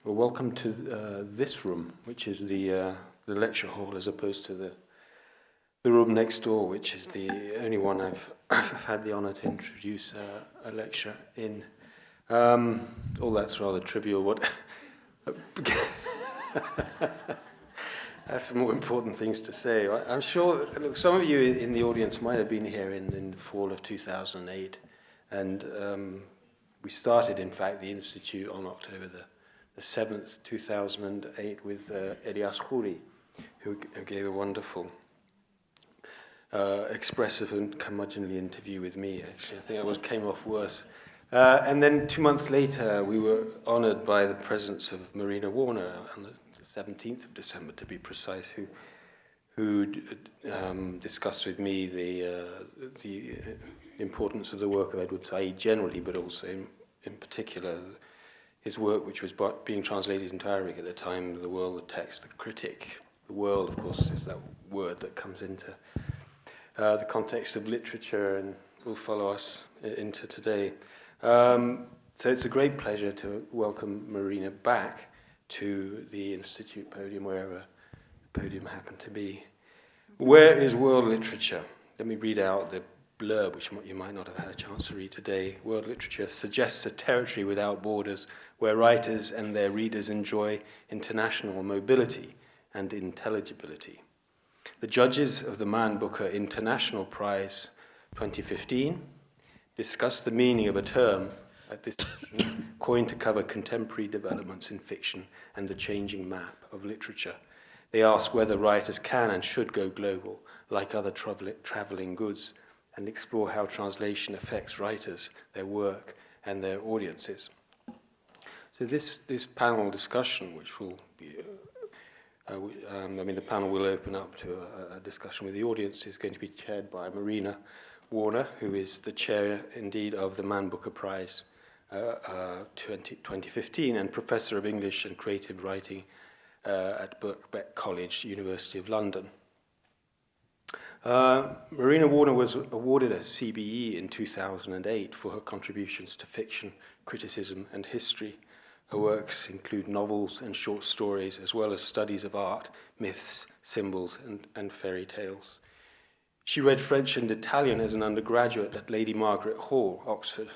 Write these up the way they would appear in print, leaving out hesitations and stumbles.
Well, welcome to this room, which is the lecture hall, as opposed to the room next door, which is the only one I've had the honour to introduce a lecture in. All that's rather trivial. What I have some more important things to say. I'm sure, look, some of you in the audience might have been here in the fall of 2008, and we started, in fact, the Institute on October the 7th, 2008, with Elias Khoury, who gave a wonderful, expressive and curmudgeonly interview with me, actually. I think I came off worse. And then 2 months later, we were honoured by the presence of Marina Warner on the 17th of December, to be precise, who discussed with me the importance of the work of Edward Said generally, but also in particular his work, which was being translated into Arabic at the time, the world, the text, the critic. The world, of course, is that word that comes into the context of literature and will follow us into today. So it's a great pleasure to welcome Marina back to the Institute podium, wherever the podium happened to be. Where is world literature? Let me read out the blurb, which you might not have had a chance to read today. World literature suggests a territory without borders, where writers and their readers enjoy international mobility and intelligibility. The judges of the Man Booker International Prize 2015 discuss the meaning of a term at this session coined to cover contemporary developments in fiction and the changing map of literature. They ask whether writers can and should go global, like other traveling goods, and explore how translation affects writers, their work, and their audiences. So this panel discussion, which will be, the panel will open up to a discussion with the audience, is going to be chaired by Marina Warner, who is the chair, indeed, of the Man Booker Prize 2015 and Professor of English and Creative Writing at Birkbeck College, University of London. Marina Warner was awarded a CBE in 2008 for her contributions to fiction, criticism, and history. Her works include novels and short stories, as well as studies of art, myths, symbols, and fairy tales. She read French and Italian as an undergraduate at Lady Margaret Hall, Oxford,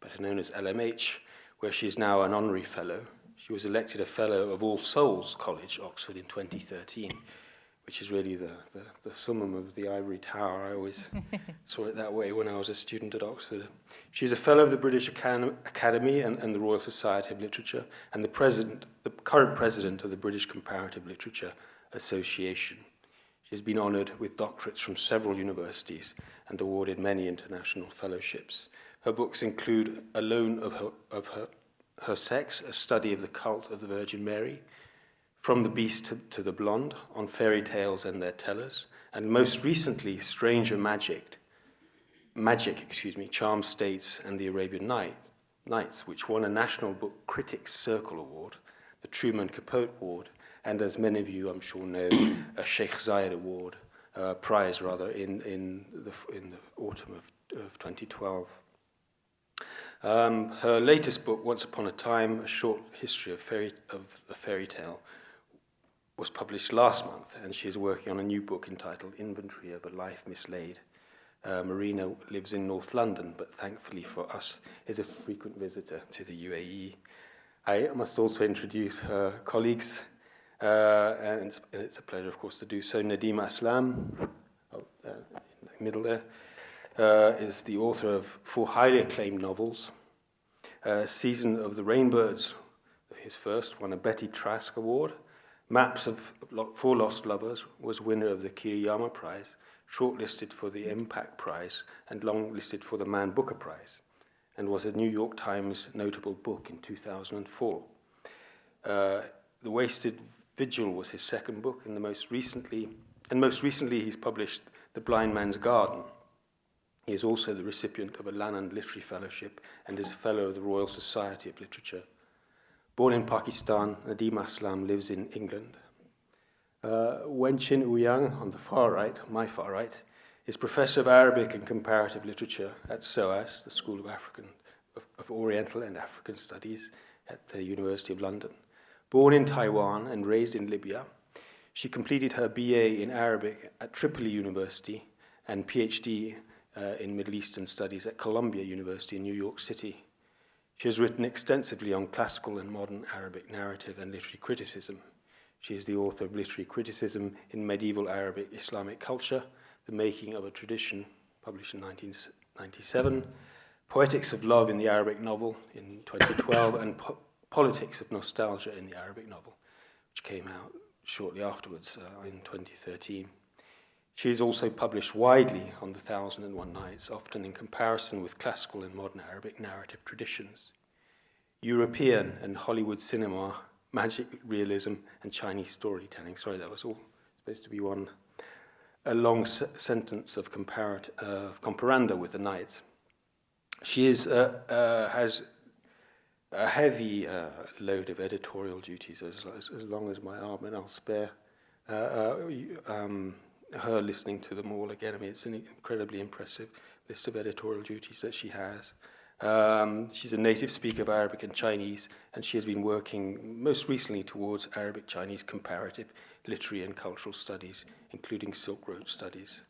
better known as LMH, where she is now an honorary fellow. She was elected a fellow of All Souls College, Oxford, in 2013, which is really the summum of the ivory tower. I always saw it that way when I was a student at Oxford. She's a fellow of the British Academy and the Royal Society of Literature, and the current president of the British Comparative Literature Association. She has been honoured with doctorates from several universities and awarded many international fellowships. Her books include Alone of Her Sex, a study of the cult of the Virgin Mary, From the Beast to the Blonde, on fairy tales and their tellers, and most recently, Stranger Magic, Charmed States and the Arabian Nights, which won a National Book Critics Circle Award, the Truman Capote Award, and as many of you, I'm sure, know, a Sheikh Zayed Award, prize rather, in the autumn of 2012. Her latest book, Once Upon a Time, A Short History of the Fairy Tale, was published last month, and she is working on a new book entitled Inventory of a Life Mislaid. Marina lives in North London, but thankfully for us, is a frequent visitor to the UAE. I must also introduce her colleagues, and it's a pleasure, of course, to do so. Nadeem Aslam, in the middle there, is the author of 4 highly acclaimed novels. Season of the Rainbirds, his first, won a Betty Trask Award. Maps of 4 Lost Lovers was winner of the Kiriyama Prize, shortlisted for the Impact Prize, and longlisted for the Man Booker Prize, and was a New York Times notable book in 2004. The Wasted Vigil was his second book, and most recently he's published The Blind Man's Garden. He is also the recipient of a Lannan Literary Fellowship and is a Fellow of the Royal Society of Literature. Born in Pakistan, Nadeem Aslam lives in England. Wen-Chin Ouyang, on the far right, my far right, is Professor of Arabic and Comparative Literature at SOAS, the School of Oriental and African Studies at the University of London. Born in Taiwan and raised in Libya, she completed her BA in Arabic at Tripoli University and PhD in Middle Eastern Studies at Columbia University in New York City. She has written extensively on classical and modern Arabic narrative and literary criticism. She is the author of Literary Criticism in Medieval Arabic Islamic Culture, The Making of a Tradition, published in 1997, Poetics of Love in the Arabic Novel in 2012, and Politics of Nostalgia in the Arabic Novel, which came out shortly afterwards in 2013. She is also published widely on The 1001 Nights, often in comparison with classical and modern Arabic narrative traditions, European and Hollywood cinema, magic realism, and Chinese storytelling. Sorry, that was all supposed to be a long sentence of comparanda with the Nights. She has a heavy load of editorial duties, as long as my arm, and I'll spare her listening to them all again. I mean, it's an incredibly impressive list of editorial duties that she has. She's a native speaker of Arabic and Chinese, and she has been working most recently towards Arabic-Chinese comparative literary and cultural studies, including Silk Road studies.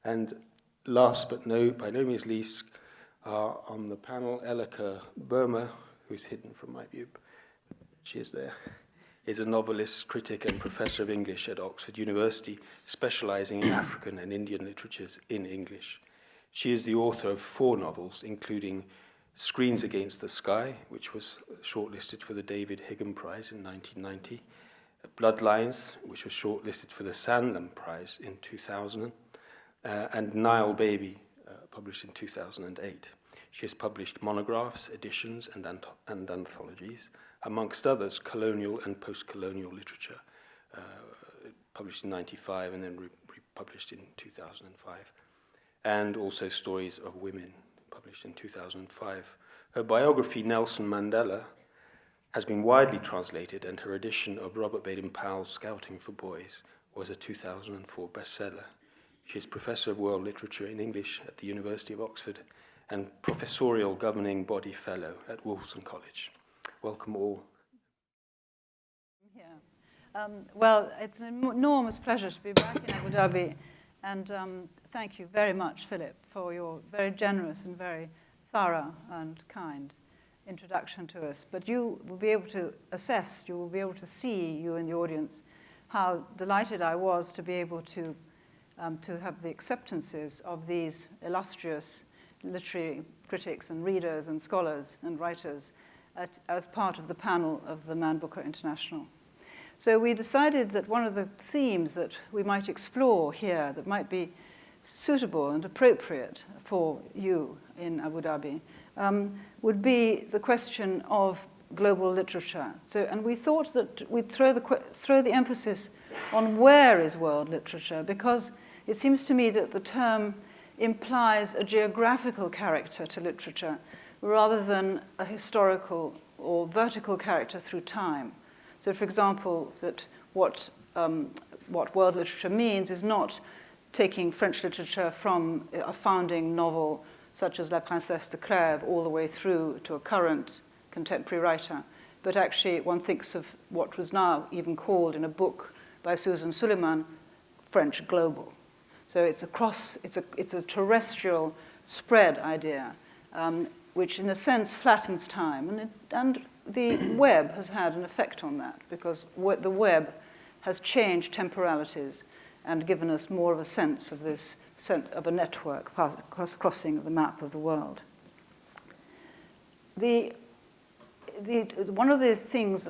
And last but by no means least, on the panel, Elleke Boehmer, who's hidden from my view, she is there, is a novelist, critic, and professor of English at Oxford University, specializing in African and Indian literatures in English. She is the author of 4 novels, including Screens Against the Sky, which was shortlisted for the David Higham Prize in 1990, Bloodlines, which was shortlisted for the Sanlam Prize in 2000, and Nile Baby, published in 2008. She has published monographs, editions, and anthologies, amongst others, colonial and post-colonial literature, published in 1995 and then republished in 2005, and also Stories of Women, published in 2005. Her biography, Nelson Mandela, has been widely translated, and her edition of Robert Baden-Powell's Scouting for Boys was a 2004 bestseller. She is Professor of World Literature in English at the University of Oxford and Professorial Governing Body Fellow at Wolfson College. Welcome all. Yeah. Well, it's an enormous pleasure to be back in Abu Dhabi, and thank you very much, Philip, for your very generous and very thorough and kind introduction to us. But you will be able to assess, you will be able to see, you in the audience, how delighted I was to be able to have the acceptances of these illustrious literary critics and readers and scholars and writers as part of the panel of the Man Booker International. So we decided that one of the themes that we might explore here that might be suitable and appropriate for you in Abu Dhabi would be the question of global literature. And we thought that we'd throw the emphasis on where is world literature, because it seems to me that the term implies a geographical character to literature rather than a historical or vertical character through time. So, for example, that what world literature means is not taking French literature from a founding novel such as La Princesse de Clèves all the way through to a current contemporary writer, but actually one thinks of what was now even called in a book by Susan Suleiman, French global. So it's a terrestrial spread idea, which in a sense flattens time, and the web has had an effect on that, because the web has changed temporalities and given us more of a sense of this sense of a network crossing of the map of the world. One of the things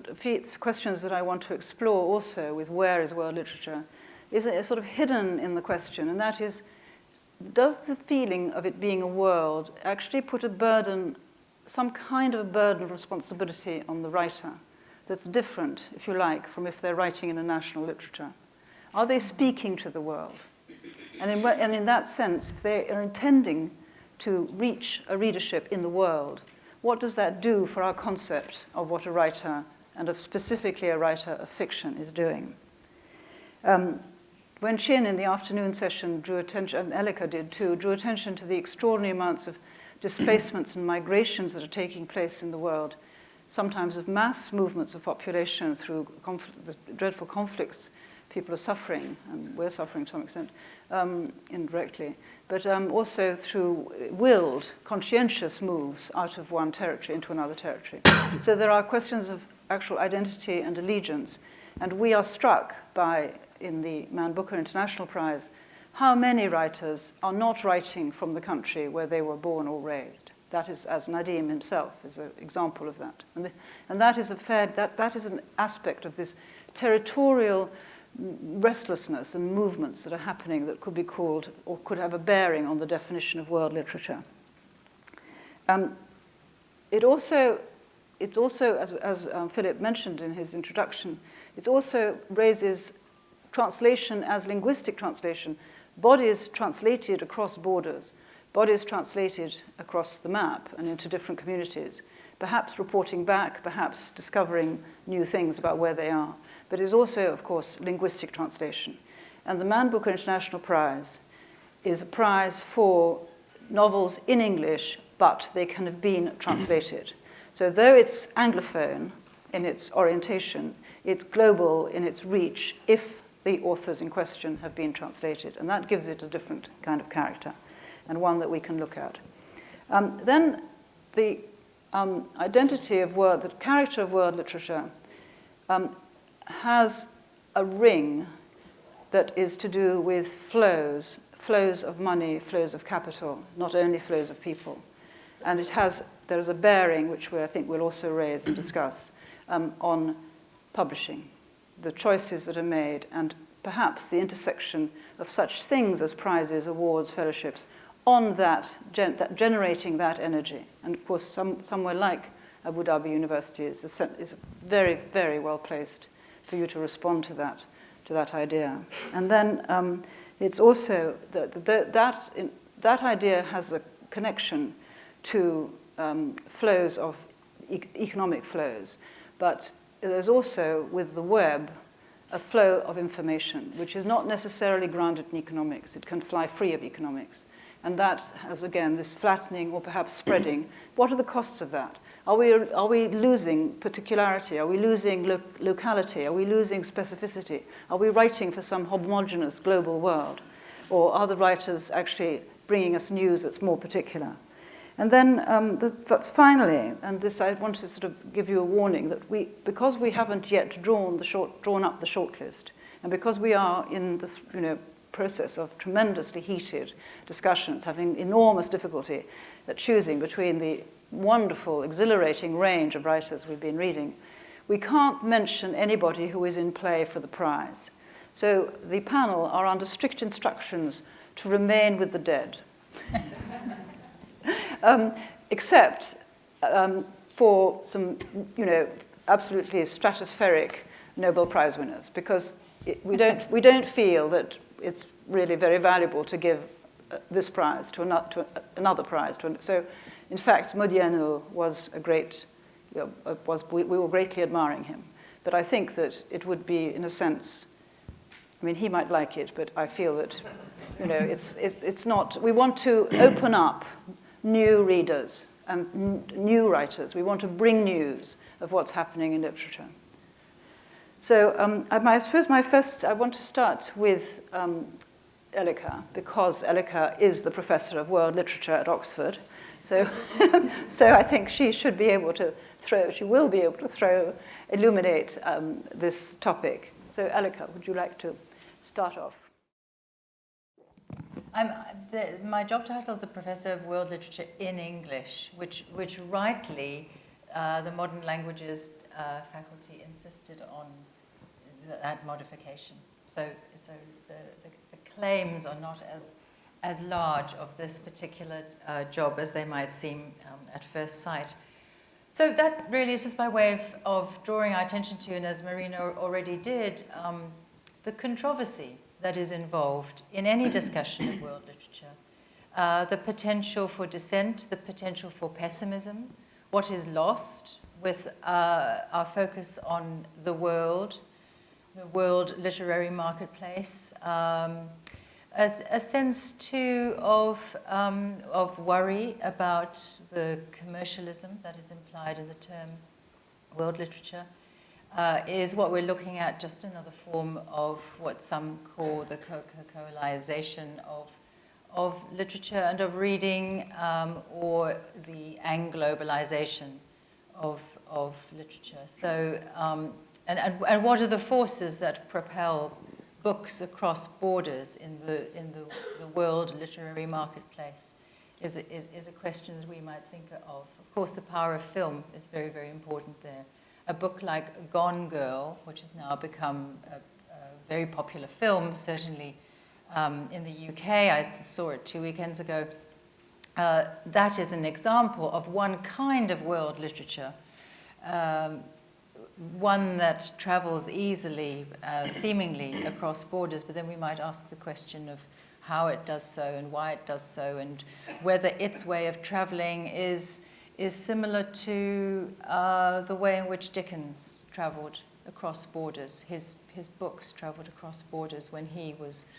questions that I want to explore also with where is world literature is a sort of hidden in the question, and that is, does the feeling of it being a world actually put a burden, some kind of a burden of responsibility on the writer that's different, if you like, from if they're writing in a national literature? Are they speaking to the world? And in that sense, if they are intending to reach a readership in the world, what does that do for our concept of what a writer, and specifically a writer of fiction, is doing? Wen-Chin in the afternoon session drew attention, and Elleke did too, drew attention to the extraordinary amounts of displacements and migrations that are taking place in the world sometimes of mass movements of population through the dreadful conflicts people are suffering, and we're suffering to some extent, indirectly, but also through willed, conscientious moves out of one territory into another territory. So there are questions of actual identity and allegiance, and we are struck by, in the Man Booker International Prize, how many writers are not writing from the country where they were born or raised. That is, as Nadeem himself is an example of that. And that is that is an aspect of this territorial restlessness and movements that are happening that could be called, or could have a bearing on the definition of world literature. It also, as Philip mentioned in his introduction, it also raises translation as linguistic translation, bodies translated across borders, bodies translated across the map and into different communities, perhaps reporting back, perhaps discovering new things about where they are. But is also, of course, linguistic translation. And the Man Booker International Prize is a prize for novels in English, but they can have been translated. So though it's Anglophone in its orientation, it's global in its reach if the authors in question have been translated. And that gives it a different kind of character, and one that we can look at. Then the identity of the character of world literature has a ring that is to do with flows of money, flows of capital, not only flows of people. And there is a bearing, which I think we'll also raise and discuss, on publishing, the choices that are made, and perhaps the intersection of such things as prizes, awards, fellowships, on that, generating that energy. And of course, somewhere like Abu Dhabi University is very, very well placed for you to respond to that idea. And then it's also that idea has a connection to flows of economic flows, but there's also, with the web, a flow of information, which is not necessarily grounded in economics. It can fly free of economics. And that has, again, this flattening or perhaps spreading. What are the costs of that? Are we losing particularity? Are we losing locality? Are we losing specificity? Are we writing for some homogeneous global world? Or are the writers actually bringing us news that's more particular? And then finally, and this I want to sort of give you a warning, that because we haven't yet drawn up the shortlist, and because we are in this process of tremendously heated discussions, having enormous difficulty at choosing between the wonderful, exhilarating range of writers we've been reading, we can't mention anybody who is in play for the prize. So the panel are under strict instructions to remain with the dead. Except for some, absolutely stratospheric Nobel Prize winners, because we don't feel that it's really very valuable to give this prize to another prize. So, in fact, Modiano was we were greatly admiring him. But I think that it would be, in a sense, I mean, he might like it, but I feel that, it's not. We want to open up new readers and new writers. We want to bring news of what's happening in literature. So I suppose I want to start with Elleke, because Elleke is the professor of world literature at Oxford. So, so I think she will be able to illuminate this topic. So Elleke, would you like to start off? My job title is a professor of world literature in English, which rightly the modern languages faculty insisted on that modification. So the claims are not as large of this particular job as they might seem at first sight. So that really is just by way of drawing our attention to, and as Marina already did, the controversy that is involved in any discussion of world literature. The potential for dissent, the potential for pessimism, what is lost with our focus on the world literary marketplace, a sense too of worry about the commercialism that is implied in the term world literature, is what we're looking at, just another form of what some call the Coca-Colaization of literature and of reading, or the Anglobalization of literature. So, and what are the forces that propel books across borders in the world literary marketplace is a question that we might think of. Of course, the power of film is very, very important there. A book like Gone Girl, which has now become a very popular film, certainly in the UK, I saw it 2 weekends ago. That is an example of one kind of world literature, one that travels easily, seemingly across borders, but then we might ask the question of how it does so and why it does so, and whether its way of traveling is similar to the way in which Dickens traveled across borders. His books traveled across borders when he was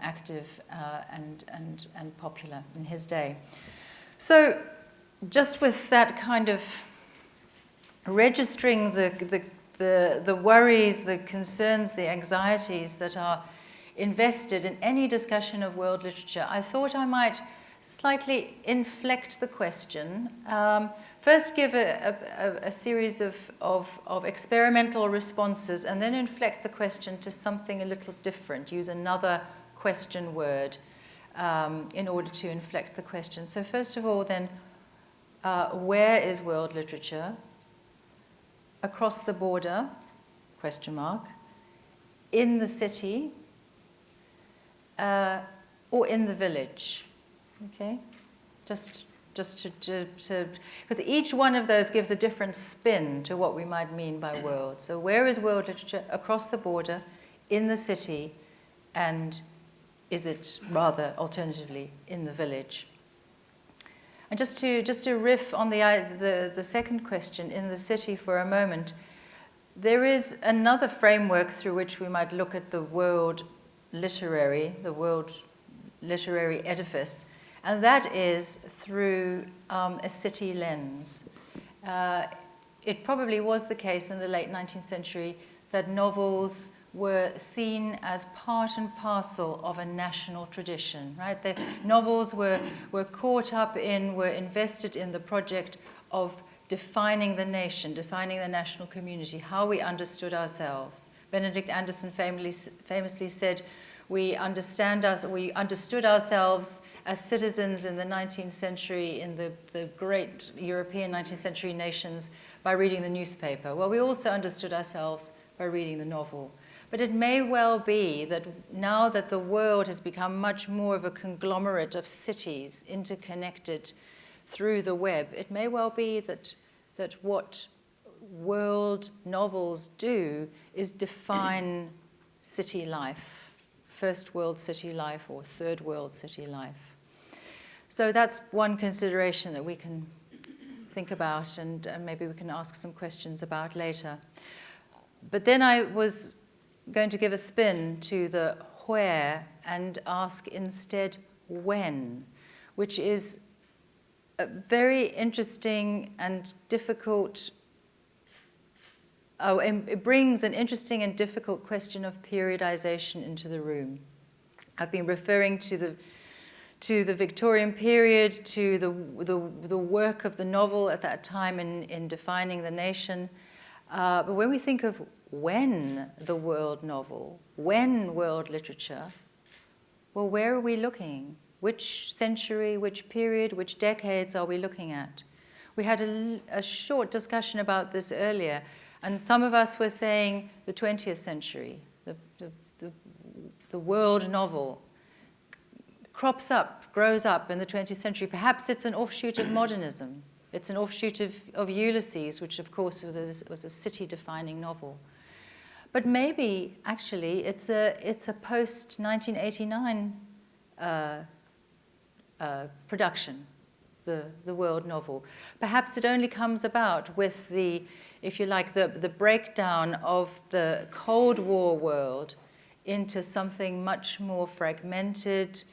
active and popular in his day. So just with that kind of registering the worries, the concerns, the anxieties that are invested in any discussion of world literature, I thought I might slightly inflect the question. First give a series of experimental responses, and then inflect the question to something a little different. Use another question word in order to inflect the question. So first of all then, where is world literature? Across the border, question mark, in the city, or in the village, okay? Just to because each one of those gives a different spin to what we might mean by world. So where is world literature? Across the border, in the city, and is it rather alternatively in the village? And just to riff on the second question, in the city, for a moment, there is another framework through which we might look at the world literary edifice, and that is through a city lens. It probably was the case in the late 19th century that novels were seen as part and parcel of a national tradition, right? The novels were caught up in, were invested in the project of defining the nation, defining the national community, how we understood ourselves. Benedict Anderson famously said, we understood ourselves as citizens in the 19th century, in the great European 19th century nations, by reading the newspaper. Well, we also understood ourselves by reading the novel. But it may well be that now that the world has become much more of a conglomerate of cities interconnected through the web, it may well be that what world novels do is define city life, first world city life or third world city life. So that's one consideration that we can think about, and maybe we can ask some questions about later. But then I was going to give a spin to the where and ask instead when, which is a very interesting and difficult, it brings an interesting and difficult question of periodization into the room. I've been referring to the Victorian period, to the work of the novel at that time in defining the nation. But when we think of when the world novel, when world literature, well, where are we looking? Which century, which period, which decades are we looking at? We had a short discussion about this earlier, and some of us were saying the 20th century, the world novel crops up, grows up in the 20th century. Perhaps it's an offshoot of modernism. It's an offshoot of Ulysses, which of course was a city-defining novel. But maybe, actually, it's a post-1989 production, the world novel. Perhaps it only comes about with the, if you like, the breakdown of the Cold War world into something much more fragmented,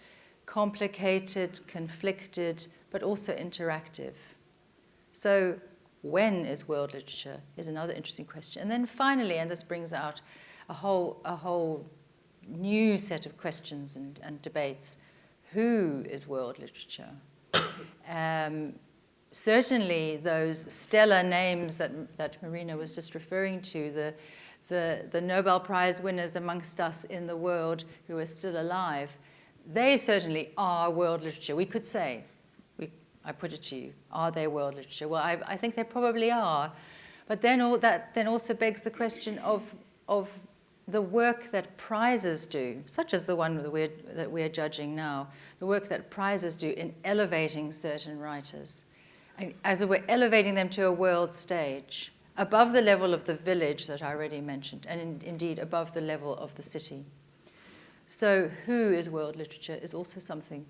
complicated, conflicted, but also interactive. So when is world literature is another interesting question. And then finally, and this brings out a whole new set of questions and debates, who is world literature? Certainly those stellar names that Marina was just referring to, the Nobel Prize winners amongst us in the world who are still alive, they certainly are world literature. We could say, I put it to you, are they world literature? Well, I think they probably are. But then that also begs the question of the work that prizes do, such as the one that we're judging now, the work that prizes do in elevating certain writers, as it were, elevating them to a world stage, above the level of the village that I already mentioned, and indeed above the level of the city. So who is world literature is also something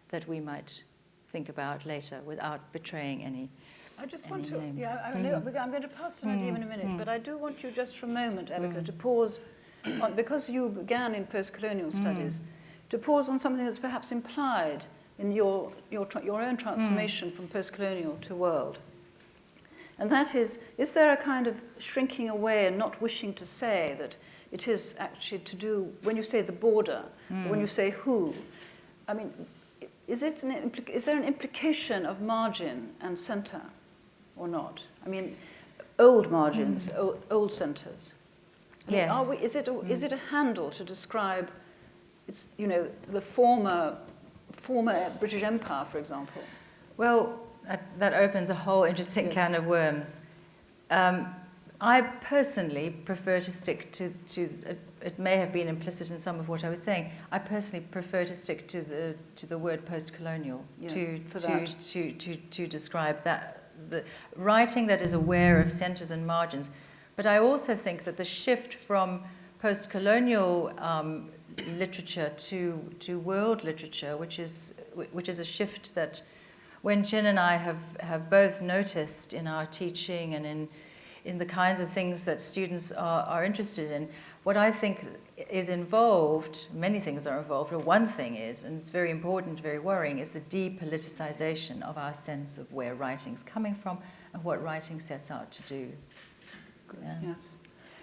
that we might think about later without betraying any I just want to, names. I'm going to pass to Nadeem in a minute, but I do want you just for a moment, Elleke, to pause, on, because you began in post-colonial studies, to pause on something that's perhaps implied in your own transformation from post-colonial to world. And that is there a kind of shrinking away and not wishing to say that it is actually to do, when you say the border, or when you say who, I mean, is there an implication of margin and centre or not? I mean, old margins, old centres. Yes. Is it a handle to describe, the former British Empire, for example? Well, that opens a whole interesting can of worms. I personally prefer to stick to it may have been implicit in some of what I was saying. I personally prefer to stick to the word post-colonial to describe that, the writing that is aware of centres and margins. But I also think that the shift from post-colonial literature to world literature, which is a shift that Wen-Chin and I have both noticed in our teaching and in the kinds of things that students are interested in. What I think is involved, many things are involved, but one thing is, and it's very important, very worrying, is the depoliticization of our sense of where writing's coming from and what writing sets out to do. Yeah. Yes.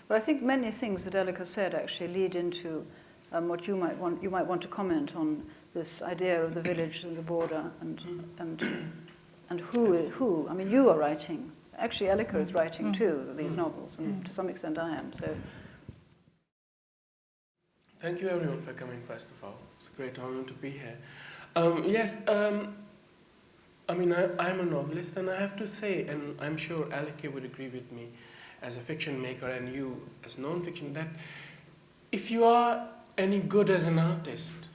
Well, I think many things that Elleke said actually lead into what you might want to comment on, this idea of the village and the border and who. I mean, you are writing. Actually, Elleke is writing too, these novels, and to some extent I am. So, thank you everyone for coming, first of all. It's a great honor to be here. I mean, I'm a novelist, and I have to say, and I'm sure Alec would agree with me as a fiction maker and you as non-fiction, that if you are any good as an artist,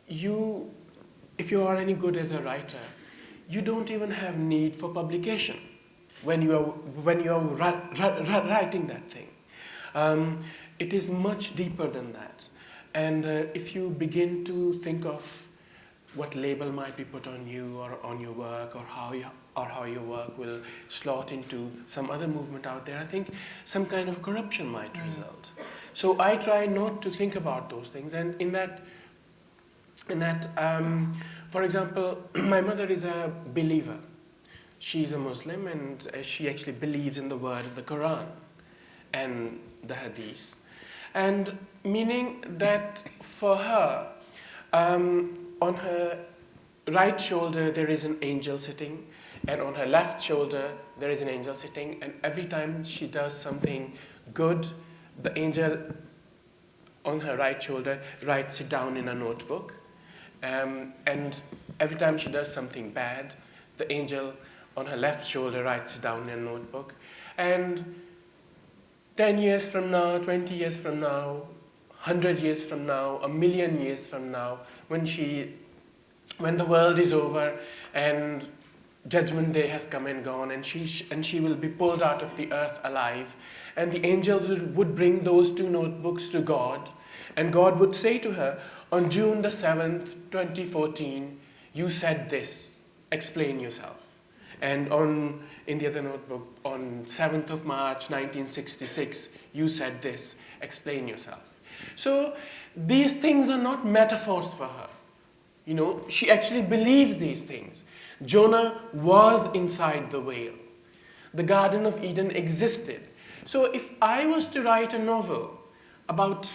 if you are any good as a writer, you don't even have need for publication when you are writing that thing. It is much deeper than that. And if you begin to think of what label might be put on you or on your work, or how your work will slot into some other movement out there, I think some kind of corruption might result. So I try not to think about those things. And in that, for example, my mother is a believer. She's a Muslim, and she actually believes in the word of the Quran and the Hadith. And meaning that for her, on her right shoulder there is an angel sitting, and on her left shoulder there is an angel sitting, and every time she does something good, the angel on her right shoulder writes it down in a notebook. And every time she does something bad, the angel on her left shoulder writes it down in a notebook. And 10 years from now, 20 years from now, 100 years from now, 1,000,000 years from now, when the world is over and Judgment Day has come and gone, and she will be pulled out of the earth alive, and the angels would bring those two notebooks to God, and God would say to her, on June the 7th, 2014, you said this, explain yourself. And in the other notebook, on 7th of March, 1966, you said this, explain yourself. So these things are not metaphors for her. She actually believes these things. Jonah was inside the whale. The Garden of Eden existed. So if I was to write a novel about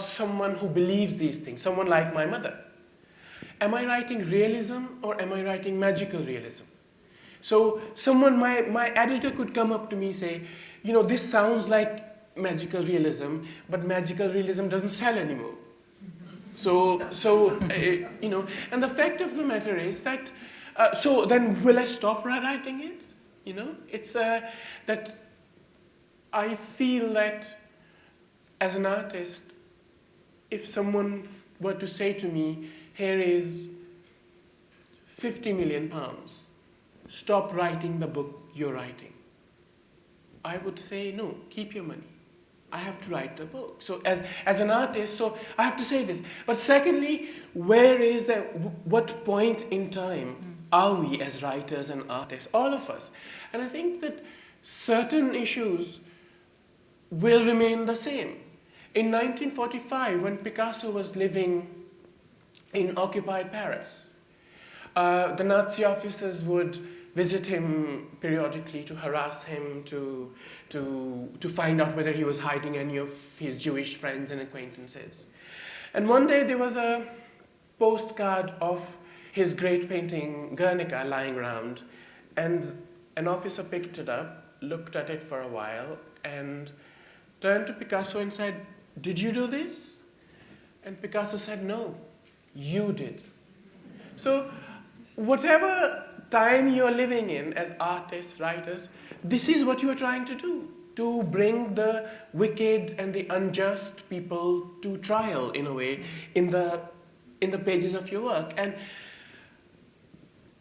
someone who believes these things, someone like my mother, am I writing realism or am I writing magical realism? So my editor could come up to me and say, this sounds like magical realism, but magical realism doesn't sell anymore. So and the fact of the matter is that, so then will I stop writing it? It's that I feel that as an artist, if someone were to say to me, here is 50 million pounds, stop writing the book you're writing, I would say, no, keep your money. I have to write the book. So as an artist, so I have to say this. But secondly, what point in time are we as writers and artists, all of us? And I think that certain issues will remain the same. In 1945, when Picasso was living in occupied Paris, the Nazi officers would visit him periodically to harass him, to find out whether he was hiding any of his Jewish friends and acquaintances. And one day there was a postcard of his great painting Guernica lying around, and an officer picked it up, looked at it for a while, and turned to Picasso and said, "Did you do this?" And Picasso said, "No, you did." So whatever time you're living in as artists, writers, this is what you are trying to do, to bring the wicked and the unjust people to trial, in a way, in the pages of your work. And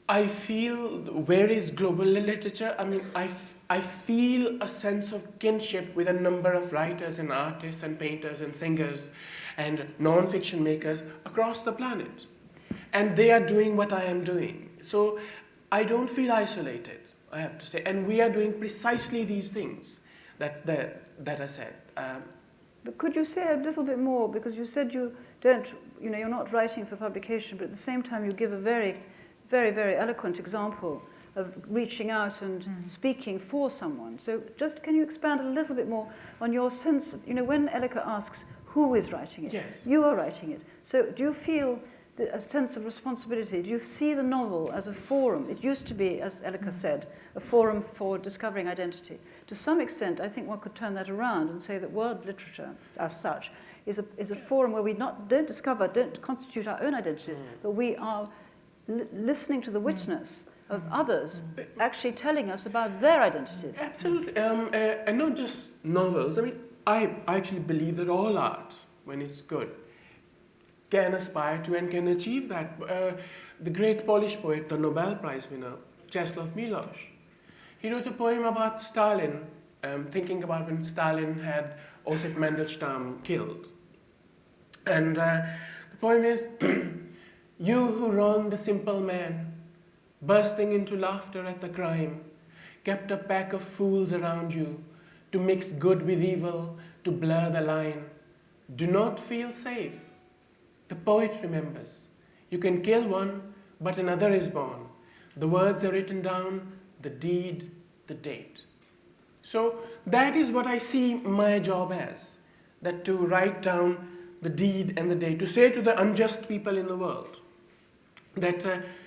I feel, where is global literature? I mean, I feel a sense of kinship with a number of writers and artists and painters and singers and non-fiction makers across the planet. And they are doing what I am doing. So I don't feel isolated, I have to say. And we are doing precisely these things that I said. But could you say a little bit more? Because you said you don't, you're not writing for publication, but at the same time you give a very, very, very eloquent example of reaching out and speaking for someone. So just can you expand a little bit more on your sense of, when Elleke asks who is writing it, yes, you are writing it. So do you feel a sense of responsibility? Do you see the novel as a forum? It used to be, as Elleke said, a forum for discovering identity. To some extent, I think one could turn that around and say that world literature, as such, is a forum where we don't constitute our own identities, but we are listening to the witness of others actually telling us about their identities. Absolutely. And not just novels. I mean, I actually believe that all art, when it's good, can aspire to and can achieve that. The great Polish poet, the Nobel Prize winner, Czesław Miłosz, he wrote a poem about Stalin, thinking about when Stalin had Osip Mandelstam killed. And the poem is, "You who wronged a simple man, bursting into laughter at the crime, kept a pack of fools around you to mix good with evil, to blur the line. Do not feel safe. The poet remembers. You can kill one, but another is born. The words are written down, the deed, the date." So that is what I see my job as, that to write down the deed and the date, to say to the unjust people in the world that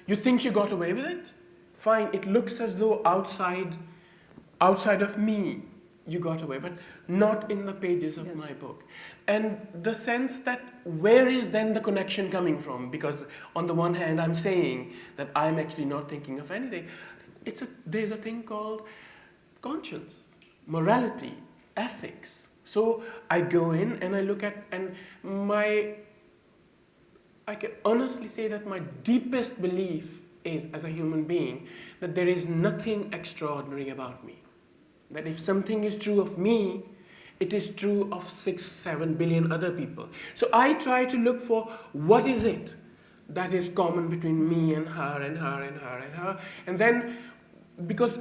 you think you got away with it? Fine, it looks as though outside of me you got away, but not in the pages of my book. And the sense that where is then the connection coming from? Because on the one hand, I'm saying that I'm actually not thinking of anything. There's a thing called conscience, morality, ethics. So I go in and I look at, and I can honestly say that my deepest belief is, as a human being, that there is nothing extraordinary about me. That if something is true of me, it is true of 6-7 billion other people. So I try to look for what is it that is common between me and her and her and her and her. And then, because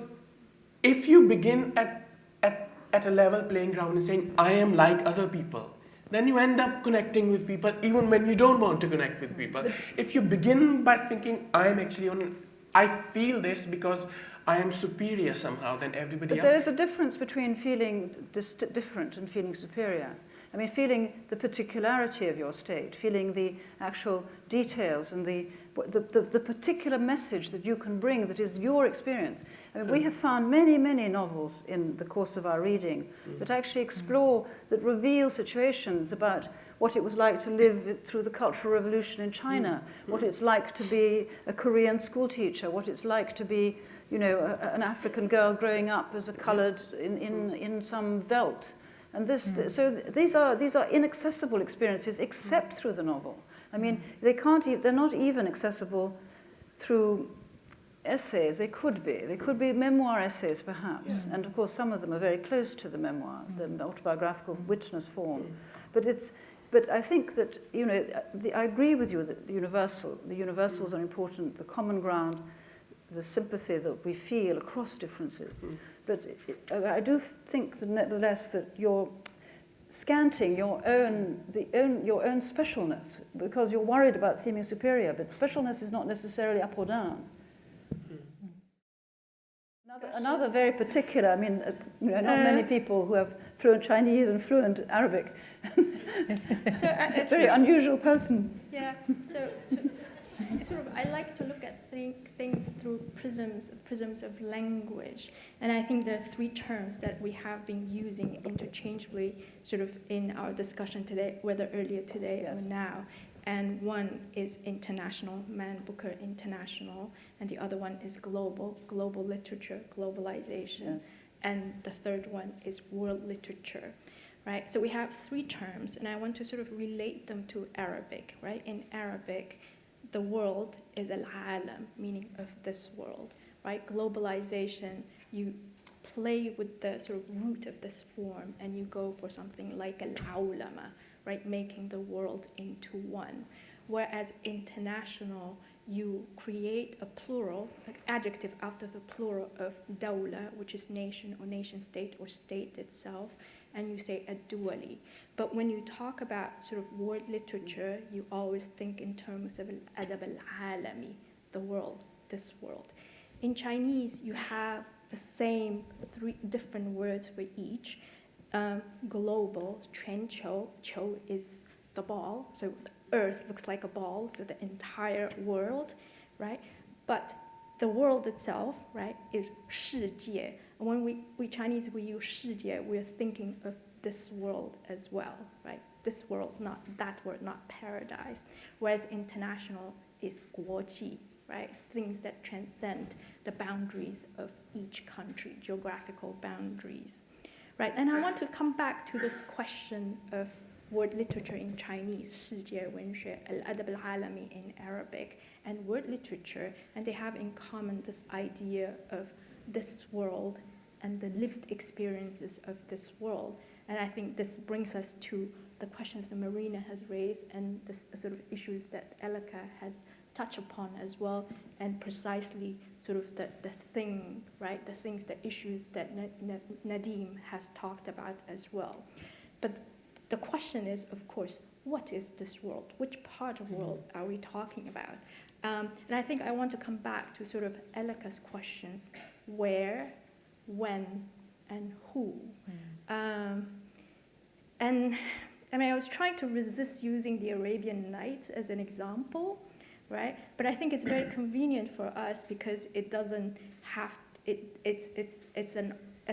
if you begin at a level playing ground and saying, I am like other people, then you end up connecting with people even when you don't want to connect with people. If you begin by thinking, I feel this because I am superior somehow than everybody But else. there is a difference between feeling different and feeling superior. I mean, feeling the particularity of your state, feeling the actual details and the particular message that you can bring that is your experience. I mean, we have found many, many novels in the course of our reading that actually explore, that reveal situations about what it was like to live through the Cultural Revolution in China, what it's like to be a Korean school teacher, what it's like to be, you know, an African girl growing up as a coloured in some veldt. And so these are inaccessible experiences except through the novel. I mean, they're not even accessible through essays. They could be memoir essays perhaps, and of course some of them are very close to the memoir, the autobiographical witness form. But I think that, you know, I agree with you that the universals are important, the common ground, the sympathy that we feel across differences. But I do think that nevertheless that you're scanting your own specialness because you're worried about seeming superior, but specialness is not necessarily up or down. Another very particular, I mean, you know, not many people who have fluent Chinese and fluent Arabic. A very unusual person. Yeah, so sort of, I like to look at things through prisms of language. And I think there are three terms that we have been using interchangeably sort of in our discussion today, whether earlier today or now. And one is international, Man Booker International, and the other one is global literature, globalization. Yes. And the third one is world literature, right? So we have three terms, and I want to sort of relate them to Arabic, right? In Arabic, the world is al-alam, meaning of this world, right? Globalization, you play with the sort of root of this form, and you go for something like al-awlama, right? Making the world into one. Whereas international, you create a plural, an adjective out of the plural of dawla, which is nation or nation state or state itself, and you say ad-duwali. But when you talk about sort of world literature, you always think in terms of al-adab al-alami, the world, this world. In Chinese, you have the same three different words for each. Global, 全球, 球 is the ball, so the earth looks like a ball, so the entire world, right? But the world itself, right, is 世界. And when we Chinese, we use 世界, we're thinking of this world as well, right? This world, not that word, not paradise. Whereas international is 国际, right? Things that transcend the boundaries of each country, geographical boundaries. Right, and I want to come back to this question of word literature in Chinese, 世界文学, al-adab al-alami in Arabic, and word literature, and they have in common this idea of this world and the lived experiences of this world. And I think this brings us to the questions that Marina has raised and the sort of issues that Elleke has touched upon as well, and precisely sort of the thing, right, the things, the issues that Nadeem has talked about as well. But the question is, of course, what is this world? Which part of the world are we talking about? And I think I want to come back to sort of Elleke's questions, where, when, and who. And I mean, I was trying to resist using the Arabian Nights as an example, right? But I think it's very convenient for us because it doesn't have, it's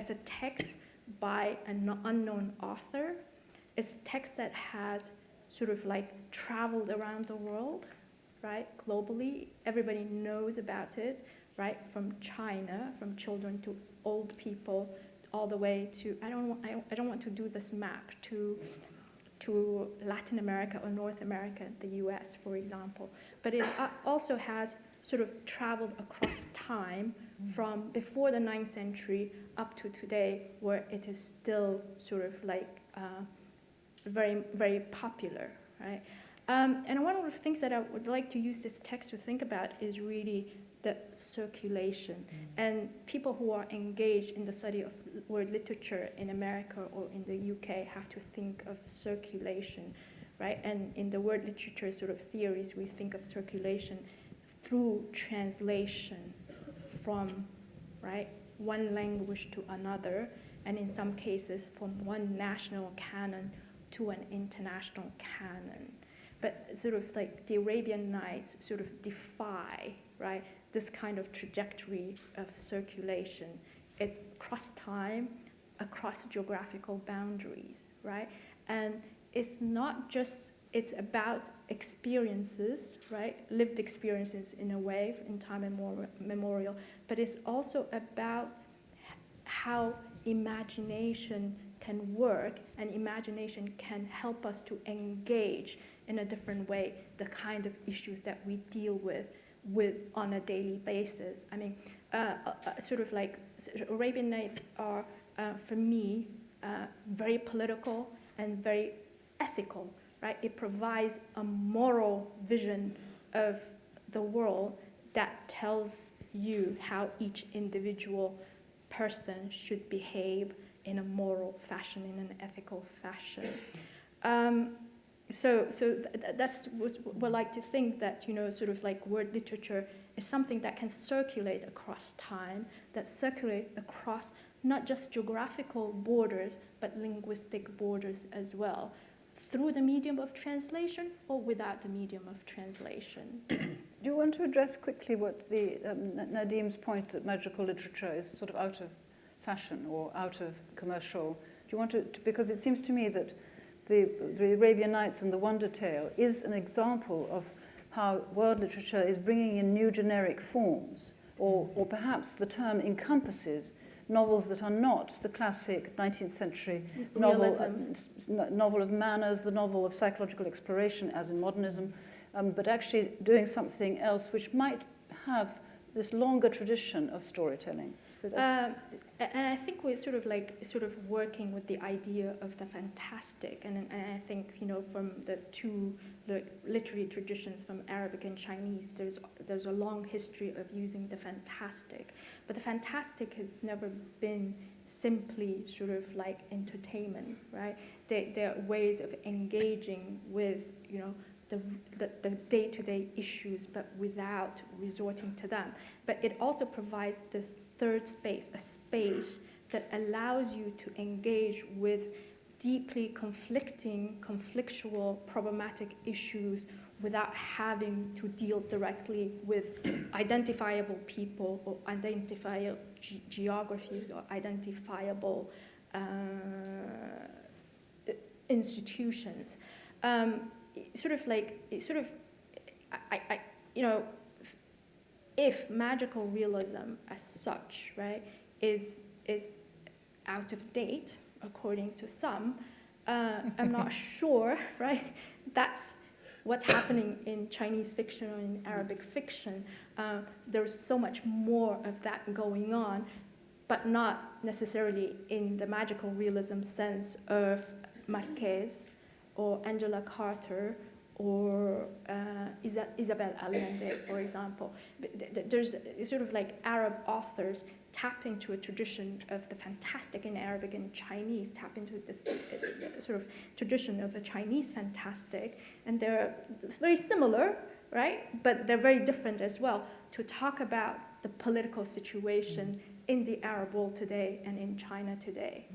a text by an unknown author. It's a text that has sort of like traveled around the world, right? Globally, everybody knows about it, right? From China, from children to old people, all the way to, I don't want to do this map to Latin America or North America, the US, for example. But it also has sort of traveled across time from before the 9th century up to today, where it is still sort of like very, very popular, right? And one of the things that I would like to use this text to think about is really the circulation. And people who are engaged in the study of word literature in America or in the UK have to think of circulation, right? And in the word literature sort of theories, we think of circulation through translation from right? One language to another, and in some cases from one national canon to an international canon. But sort of like the Arabian Nights sort of defy, right, this kind of trajectory of circulation. It's across time, across geographical boundaries, right? And it's not just, it's about experiences, right? Lived experiences in a way, in time memorial, but it's also about how imagination can work, and imagination can help us to engage in a different way the kind of issues that we deal with on a daily basis. I mean, sort of like Arabian Nights are, for me, very political and very ethical, right? It provides a moral vision of the world that tells you how each individual person should behave in a moral fashion, in an ethical fashion. So that's what we like to think, that, you know, sort of like word literature is something that can circulate across time, that circulates across not just geographical borders, but linguistic borders as well, through the medium of translation or without the medium of translation. Do you want to address quickly what the Nadeem's point that magical literature is sort of out of fashion or out of commercial? Do you want to, because it seems to me that the Arabian Nights and the Wonder Tale is an example of how world literature is bringing in new generic forms, or perhaps the term encompasses novels that are not the classic 19th century novel of manners, the novel of psychological exploration, as in modernism, but actually doing something else which might have this longer tradition of storytelling. So and I think we're sort of working with the idea of the fantastic, and I think, you know, from the two literary traditions from Arabic and Chinese, there's a long history of using the fantastic, but the fantastic has never been simply sort of like entertainment, right? There are ways of engaging with, you know, the day-to-day issues, but without resorting to them. But it also provides the third space, a space that allows you to engage with deeply conflictual, problematic issues without having to deal directly with identifiable people or identifiable geographies or identifiable institutions. If magical realism as such, right, is out of date, according to some, I'm not sure, right? That's what's happening in Chinese fiction or in Arabic fiction. There's so much more of that going on, but not necessarily in the magical realism sense of Marquez or Angela Carter or Isabel Allende, for example. There's sort of like Arab authors tap into a tradition of the fantastic in Arabic and Chinese, tap into this sort of tradition of a Chinese fantastic, and they're very similar, right? But they're very different as well, to talk about the political situation in the Arab world today and in China today.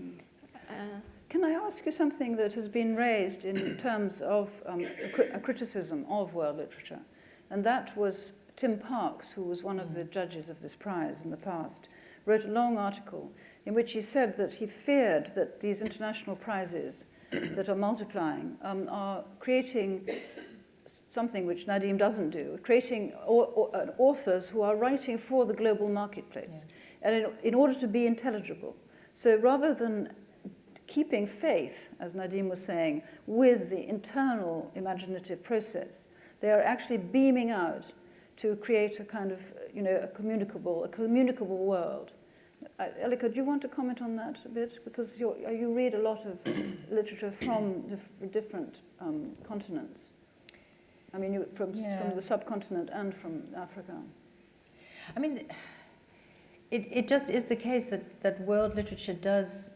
Can I ask you something that has been raised in terms of a criticism of world literature? And that was Tim Parks, who was one of the judges of this prize in the past, wrote a long article in which he said that he feared that these international prizes that are multiplying are creating something which Nadeem doesn't do, creating authors who are writing for the global marketplace, and in order to be intelligible. So rather than keeping faith, as Nadeem was saying, with the internal imaginative process, they are actually beaming out to create a kind of, you know, a communicable world. Elleke, do you want to comment on that a bit? Because you read a lot of literature from different continents. I mean, from the subcontinent and from Africa. I mean, it just is the case that world literature does.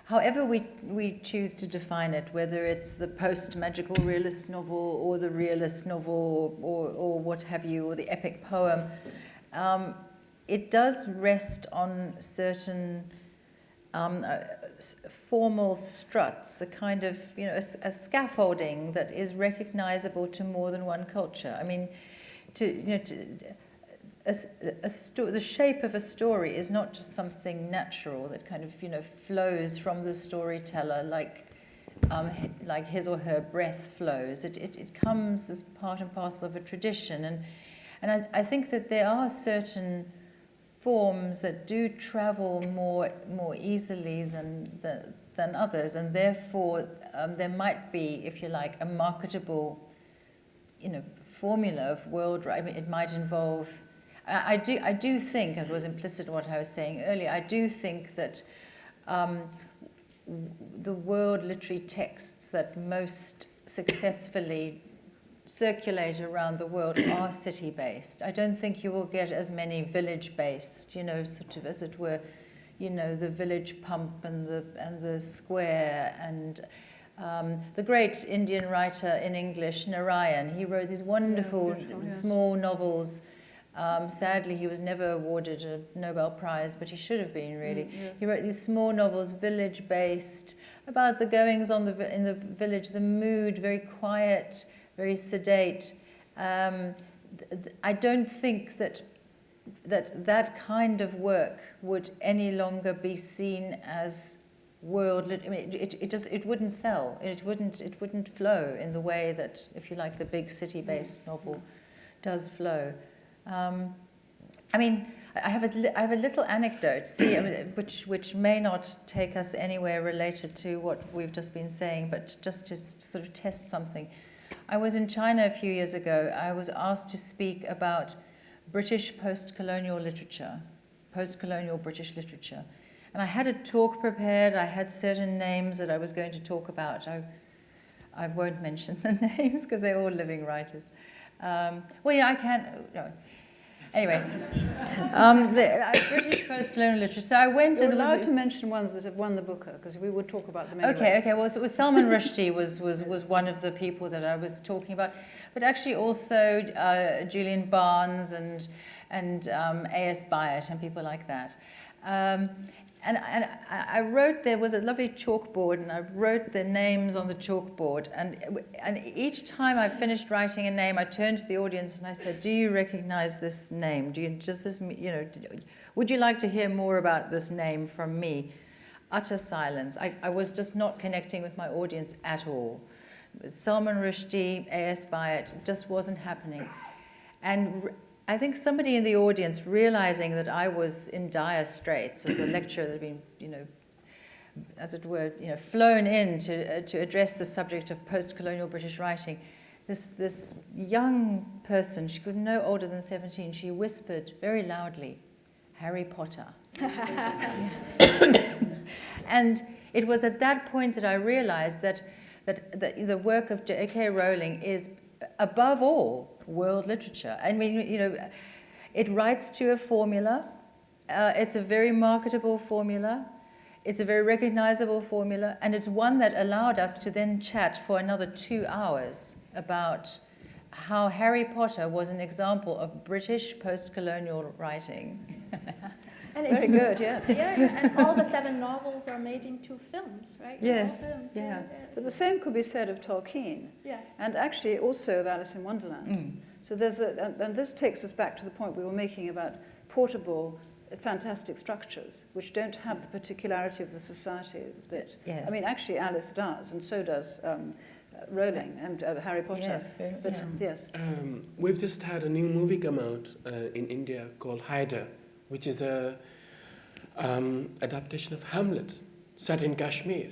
However we choose to define it, whether it's the post-magical realist novel or the realist novel or what have you, or the epic poem, it does rest on certain formal struts, a kind of, a scaffolding that is recognizable to more than one culture. I mean, the shape of a story is not just something natural that kind of, flows from the storyteller like his or her breath flows. It comes as part and parcel of a tradition, and I think that there are certain forms that do travel more easily than others, and therefore there might be, if you like, a marketable, formula of world. I mean, it might involve. I do think, and it was implicit in what I was saying earlier, I do think that the world literary texts that most successfully circulate around the world are city-based. I don't think you will get as many village-based, sort of, as it were, the village pump and the square. And the great Indian writer in English, Narayan, he wrote these wonderful small novels. Sadly, he was never awarded a Nobel Prize, but he should have been, really. He wrote these small novels, village-based, about the goings-on in the village, the mood, very quiet, very sedate. I don't think that kind of work would any longer be seen as world. I mean, it wouldn't sell. It wouldn't flow in the way that, if you like, the big city-based novel does flow. I mean, I have a little anecdote, which may not take us anywhere related to what we've just been saying, but just to sort of test something. I was in China a few years ago. I was asked to speak about British post-colonial literature, post-colonial British literature. And I had a talk prepared. I had certain names that I was going to talk about. I won't mention the names because they're all living writers. I can't. No. Anyway, British post-colonial literature. So I went. You're allowed to mention ones that have won the Booker, because we would talk about them anyway. Okay. Well, so it was Salman Rushdie was one of the people that I was talking about, but actually also Julian Barnes and A.S. Byatt and people like that. And I wrote, there was a lovely chalkboard, and I wrote their names on the chalkboard. And each time I finished writing a name, I turned to the audience and I said, "Do you recognize this name? Would you like to hear more about this name from me?" Utter silence. I was just not connecting with my audience at all. Salman Rushdie, A.S. Byatt, just wasn't happening. And I think somebody in the audience, realizing that I was in dire straits as a lecturer that had been, as it were, flown in to address the subject of post-colonial British writing, this young person, she was no older than 17, she whispered very loudly, "Harry Potter." And it was at that point that I realized that the work of J.K. Rowling is, above all, world literature. I mean, it writes to a formula. It's a very marketable formula. It's a very recognizable formula. And it's one that allowed us to then chat for another 2 hours about how Harry Potter was an example of British post-colonial writing. And it's Very good, yes. Yeah, and all the 7 novels are made into films, right? Yes, All films, yeah. But the same could be said of Tolkien. Yes. And actually also of Alice in Wonderland. So and this takes us back to the point we were making about portable, fantastic structures, which don't have the particularity of the society bit. Yes. I mean, actually Alice does, and so does Rowling and Harry Potter. Yes, very But, much. yes. We've just had a new movie come out in India called Haider, which is a adaptation of Hamlet, set in Kashmir.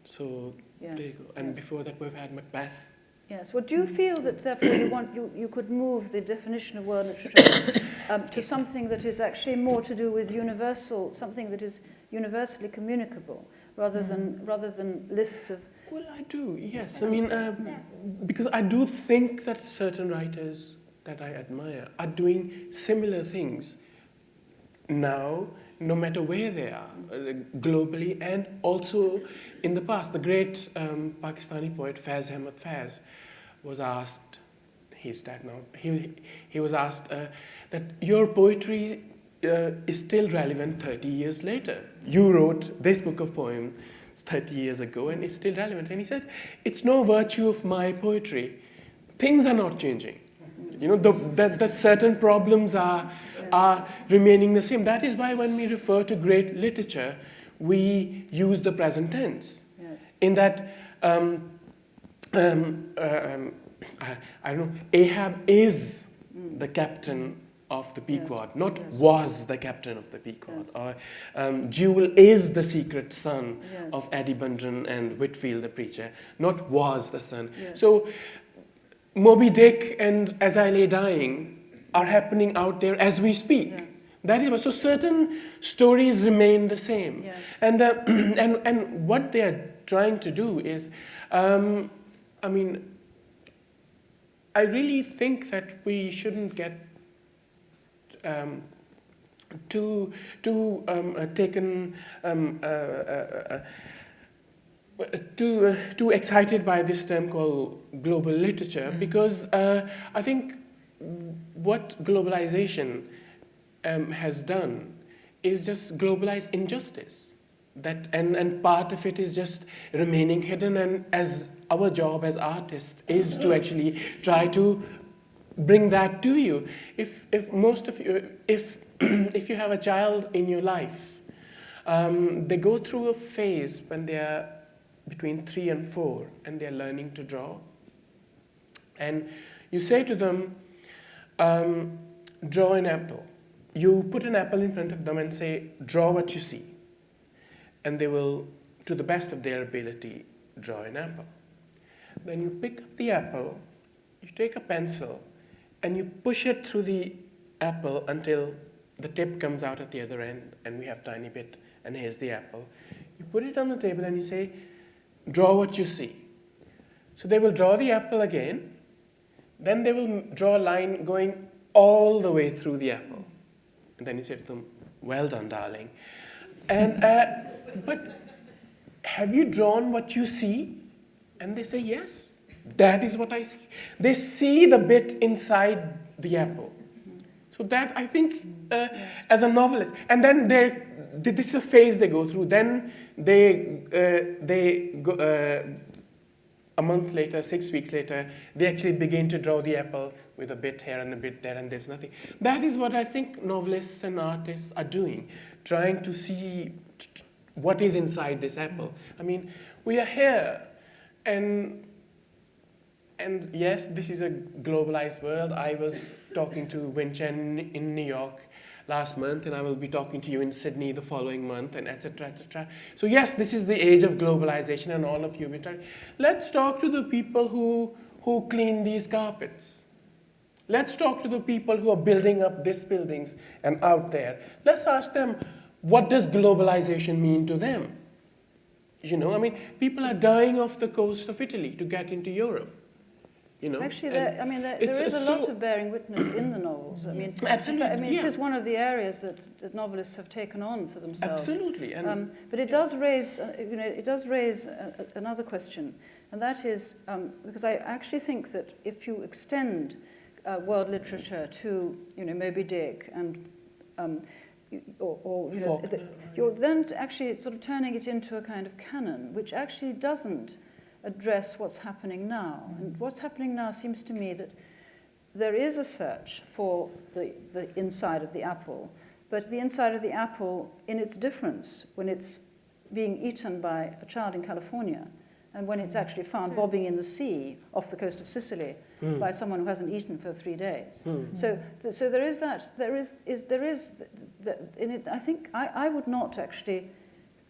So Yes, there you go. And before that, we've had Macbeth. Yes. Well, do you feel that therefore you could move the definition of world literature to something that is actually more to do with something that is universally communicable, rather than lists of? Well, I do, yes. I mean, because I do think that certain writers that I admire are doing similar things now, no matter where they are, globally, and also in the past. The great Pakistani poet Faiz Ahmad Faiz was asked, he's dead now, he was asked that your poetry is still relevant 30 years later. You wrote this book of poems 30 years ago, and it's still relevant. And he said, it's no virtue of my poetry. Things are not changing. You know, the certain problems are remaining the same. That is why when we refer to great literature, we use the present tense. Yes. In that, I don't know, Ahab is the captain of the Pequod, not was the captain of the Pequod. Or Jewel is the secret son of Eddie Bunton and Whitfield the preacher, not was the son. So Moby Dick and As I Lay Dying are happening out there as we speak. That is so certain stories remain the same. And what they are trying to do is, I mean, I really think that we shouldn't get too excited by this term called global literature, because I think what globalization has done is just globalize injustice. And part of it is just remaining hidden, and as our job as artists is to actually try to bring that to you. If most of you, if you have a child in your life, they go through a phase when they are between 3 and 4 and they're learning to draw. And you say to them, draw an apple. You put an apple in front of them and say, draw what you see. And they will, to the best of their ability, draw an apple. Then you pick up the apple, you take a pencil, and you push it through the apple until the tip comes out at the other end, and we have a tiny bit, and here's the apple. You put it on the table and you say, draw what you see. So they will draw the apple again, then they will draw a line going all the way through the apple. And then you say to them, well done, darling. And but have you drawn what you see? And they say, yes, that is what I see. They see the bit inside the apple. So that, I think, as a novelist, and then this is a phase they go through. Then they go, a month later, 6 weeks later, they actually begin to draw the apple with a bit here and a bit there, and there's nothing. That is what I think novelists and artists are doing, trying to see what is inside this apple. I mean, we are here, and yes, this is a globalized world. I was talking to Wen-Chen in New York last month, and I will be talking to you in Sydney the following month, and etc., etc. So yes, this is the age of globalization, and all of you will try. Let's talk to the people who clean these carpets. Let's talk to the people who are building up these buildings and out there. Let's ask them, what does globalization mean to them? You know, I mean, people are dying off the coast of Italy to get into Europe. You know, actually, there is a lot of bearing witness in the novels. I mean, absolutely. I mean, it is one of the areas that novelists have taken on for themselves. Absolutely, but it does raise, another question, and that is because I actually think that if you extend world literature to, Moby Dick and you're then actually sort of turning it into a kind of canon, which actually doesn't address what's happening now. And what's happening now seems to me that there is a search for the inside of the apple, but the inside of the apple in its difference when it's being eaten by a child in California and when it's actually found bobbing in the sea off the coast of Sicily by someone who hasn't eaten for 3 days. So there is that. There is in it. I think I would not actually.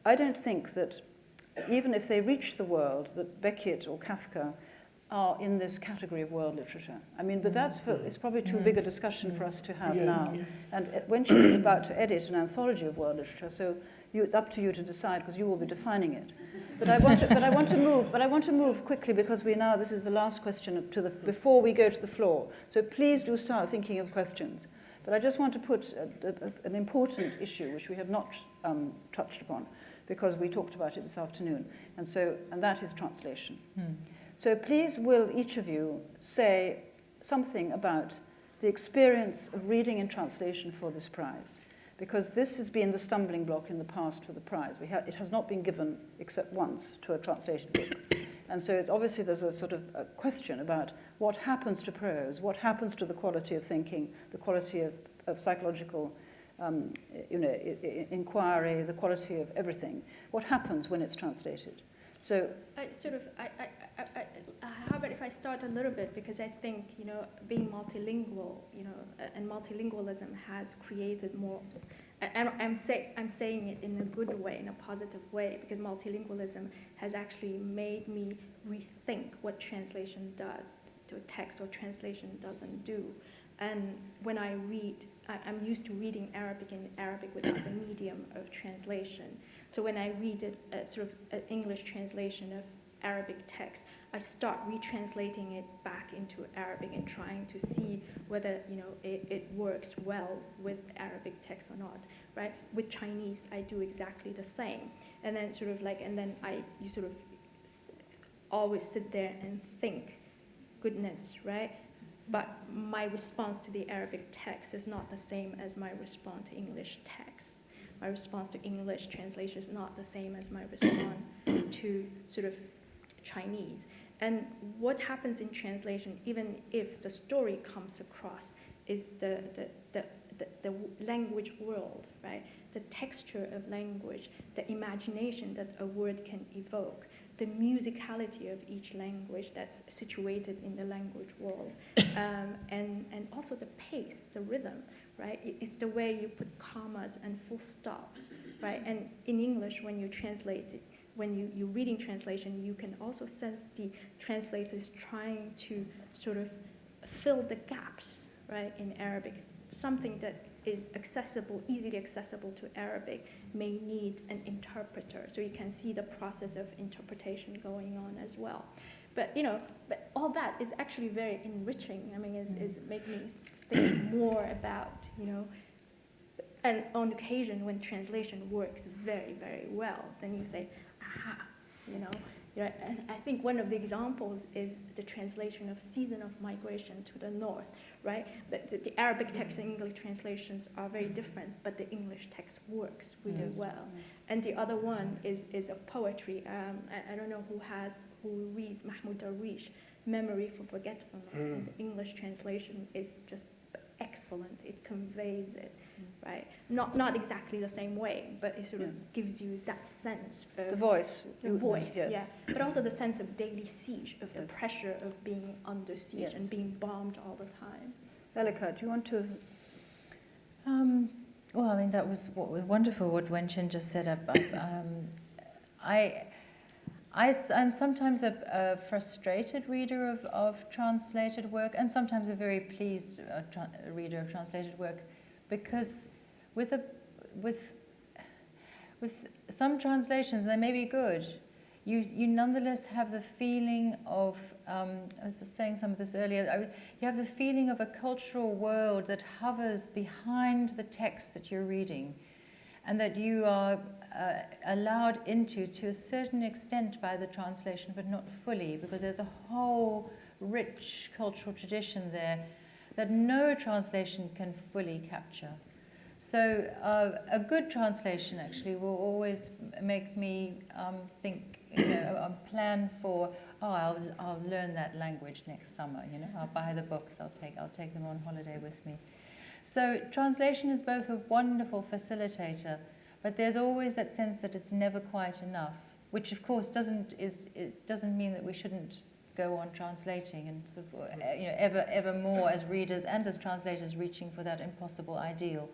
I don't think that even if they reach the world, that Beckett or Kafka are in this category of world literature. I mean, but it's probably too big a discussion for us to have now. Yeah. And when she was about to edit an anthology of world literature, so it's up to you to decide because you will be defining it. But I want to move quickly because this is the last question before we go to the floor. So please do start thinking of questions. But I just want to put an important issue which we have not touched upon because we talked about it this afternoon, and that is translation. So please, will each of you say something about the experience of reading in translation for this prize? because this has been the stumbling block in the past for the prize. It has not been given except once to a translated book. And so it's obviously there's a sort of a question about what happens to prose, what happens to the quality of thinking, the quality of psychological inquiry, the quality of everything. What happens when it's translated? So, how about if I start a little bit, because I think, being multilingual, and multilingualism has created more, I'm saying it in a good way, in a positive way, because multilingualism has actually made me rethink what translation does to a text or translation doesn't do. And when I read, I'm used to reading Arabic in Arabic without the medium of translation. So when I read sort of an English translation of Arabic text, I start retranslating it back into Arabic and trying to see whether it works well with Arabic text or not, right? With Chinese, I do exactly the same, and then you sort of always sit there and think, goodness, right? But my response to the Arabic text is not the same as my response to English text. My response to English translation is not the same as my response to sort of Chinese. And what happens in translation, even if the story comes across, is the language world, right? The texture of language, the imagination that a word can evoke, the musicality of each language that's situated in the language world, and also the pace, the rhythm, right? It's the way you put commas and full stops, right? And in English, when you translate it, when you're reading translation, you can also sense the translators trying to sort of fill the gaps, right, in Arabic. Something that is accessible, easily accessible to Arabic may need an interpreter. So you can see the process of interpretation going on as well. But, but all that is actually very enriching. I mean, is making me think more about, and on occasion when translation works very, very well, then you say, aha, and I think one of the examples is the translation of Season of Migration to the North, right? But the Arabic text and English translations are very different, but the English text works really well. And the other one is of poetry. I don't know who reads Mahmoud Darwish, Memory for Forgetfulness, and the English translation is just excellent. It conveys it, right? Not exactly the same way, but it sort of gives you that sense of the voice. The voice, yes. yeah. But also the sense of daily siege, of the pressure of being under siege and being bombed all the time. Elleke, do you want to? Well, I mean, that was wonderful what Wen-Chin just said. I'm sometimes a frustrated reader of translated work, and sometimes a very pleased reader of translated work, because with some translations, they may be good, you nonetheless have the feeling of, I was saying some of this earlier, you have the feeling of a cultural world that hovers behind the text that you're reading, and that you are allowed into to a certain extent by the translation, but not fully, because there's a whole rich cultural tradition there that no translation can fully capture. So a good translation actually will always make me think, plan for, I'll learn that language next summer. I'll buy the books, I'll take them on holiday with me. So translation is both a wonderful facilitator, but there's always that sense that it's never quite enough, which of course doesn't mean that we shouldn't go on translating and sort of, ever more as readers and as translators reaching for that impossible ideal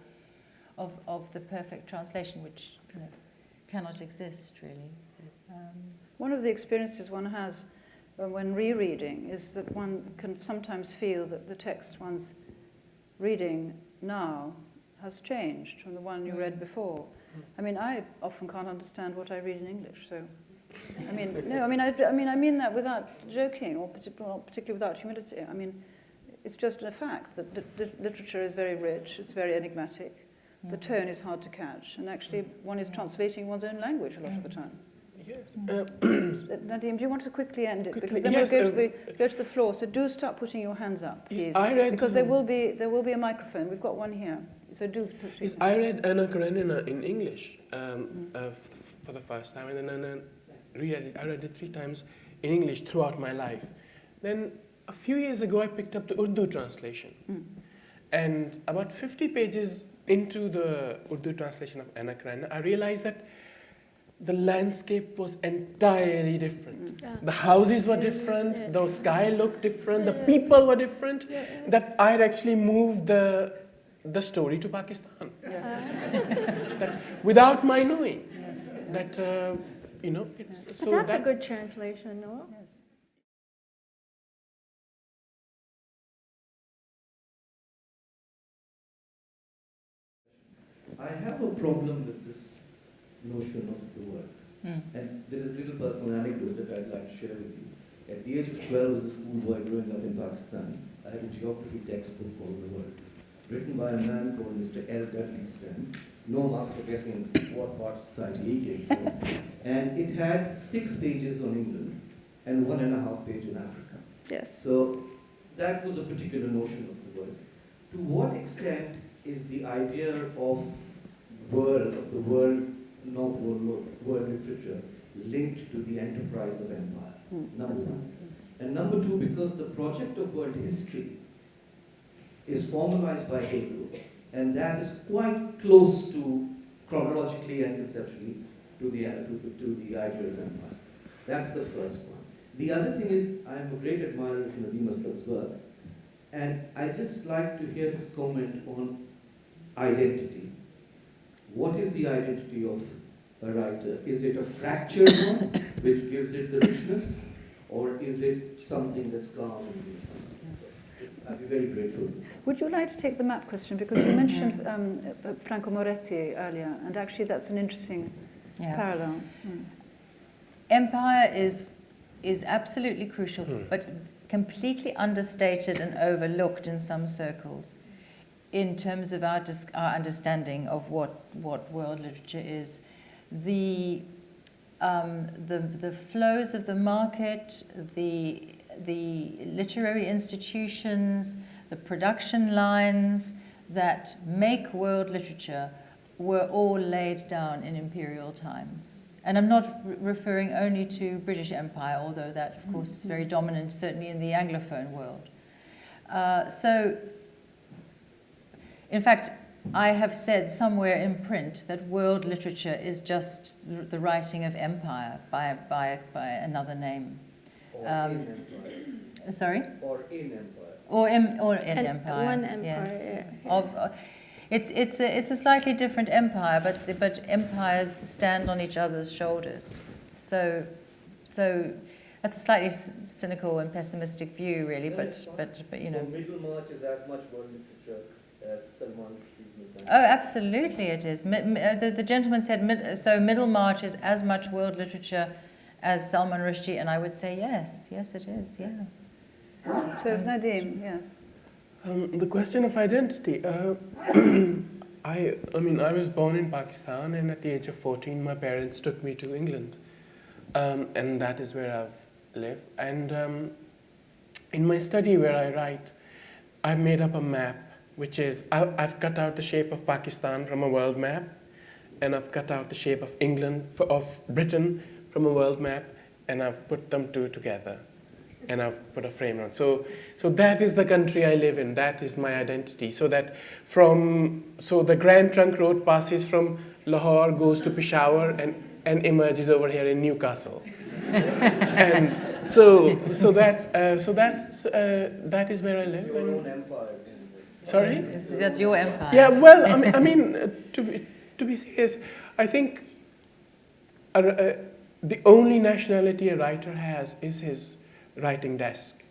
of the perfect translation, which cannot exist really. One of the experiences one has when rereading is that one can sometimes feel that the text one's reading now has changed from the one you read before. I mean, I often can't understand what I read in English, so I mean that without joking, or particularly without humility. I mean, it's just a fact that literature is very rich, it's very enigmatic, the tone is hard to catch, and actually one is translating one's own language a lot of the time. Yes. Nadeem, do you want to quickly end it? Because then yes, we'll go to the floor. So do start putting your hands up, please. I read because there will be a microphone. We've got one here. So do. Yes, I read Anna Karenina in English for the first time, and then I read it 3 times in English throughout my life. Then a few years ago, I picked up the Urdu translation. And about 50 pages into the Urdu translation of Anna Karenina, I realized that the landscape was entirely different. The houses were different, the sky looked different, the people were different, that I'd actually moved the story to Pakistan. That, without my knowing. That, you know, it's... But so that's a good translation, no? Yes. I have a problem with this notion of the word. And there is a little personal anecdote that I'd like to share with you. At the age of 12, as a schoolboy growing up in Pakistan, I had a geography textbook called The World, written by a man called Mr. L. Dudley Stan. No marks for guessing what part of society he came from. And it had 6 pages on England and 1.5 pages on Africa. Yes. So that was a particular notion of the word. To what extent is the idea of the world novel, world literature linked to the enterprise of empire? Number one. And number two, because the project of world history is formalized by Hegel, and that is quite close to, chronologically and conceptually, to the idea of empire. That's the first one. The other thing is, I'm a great admirer of Nadeem Aslam's work, and I just like to hear his comment on identity. What is the identity of a writer? Is it a fractured one, which gives it the richness, or is it something that's calm and beautiful? I'd be very grateful. Would you like to take the map question? Because you mentioned Franco Moretti earlier, and actually that's an interesting parallel. Empire is absolutely crucial, but completely understated and overlooked in some circles in terms of our understanding of what world literature is. The flows of the market, the literary institutions, the production lines that make world literature were all laid down in imperial times. And I'm not referring only to British Empire, although that, of course, is very dominant, certainly in the Anglophone world. So, in fact, I have said somewhere in print that world literature is just the writing of empire by another name. Or in empire. Sorry? Or in empire. Or in empire. One empire. Yes. It's a slightly different empire, but empires stand on each other's shoulders. So that's a slightly cynical and pessimistic view, really. But you know. So Middlemarch is as much world literature as Salman Rushdie's. Oh, absolutely, it is. The gentleman said so. Middlemarch is as much world literature as Salman Rushdie, and I would say yes, it is. Yeah. So Nadeem, yes. The question of identity. I was born in Pakistan, and at the age of 14, my parents took me to England, and that is where I've lived. And in my study where I write, I've made up a map, which is I've cut out the shape of Pakistan from a world map, and I've cut out the shape of of Britain from a world map, and I've put them two together. And I've put a frame on. So that is the country I live in. That is my identity. So the Grand Trunk Road passes from Lahore, goes to Peshawar, and emerges over here in Newcastle. And that is where I live. Your own empire. Sorry? That's your empire. Yeah. Well, I mean, to be serious, I think the only nationality a writer has is his writing desk.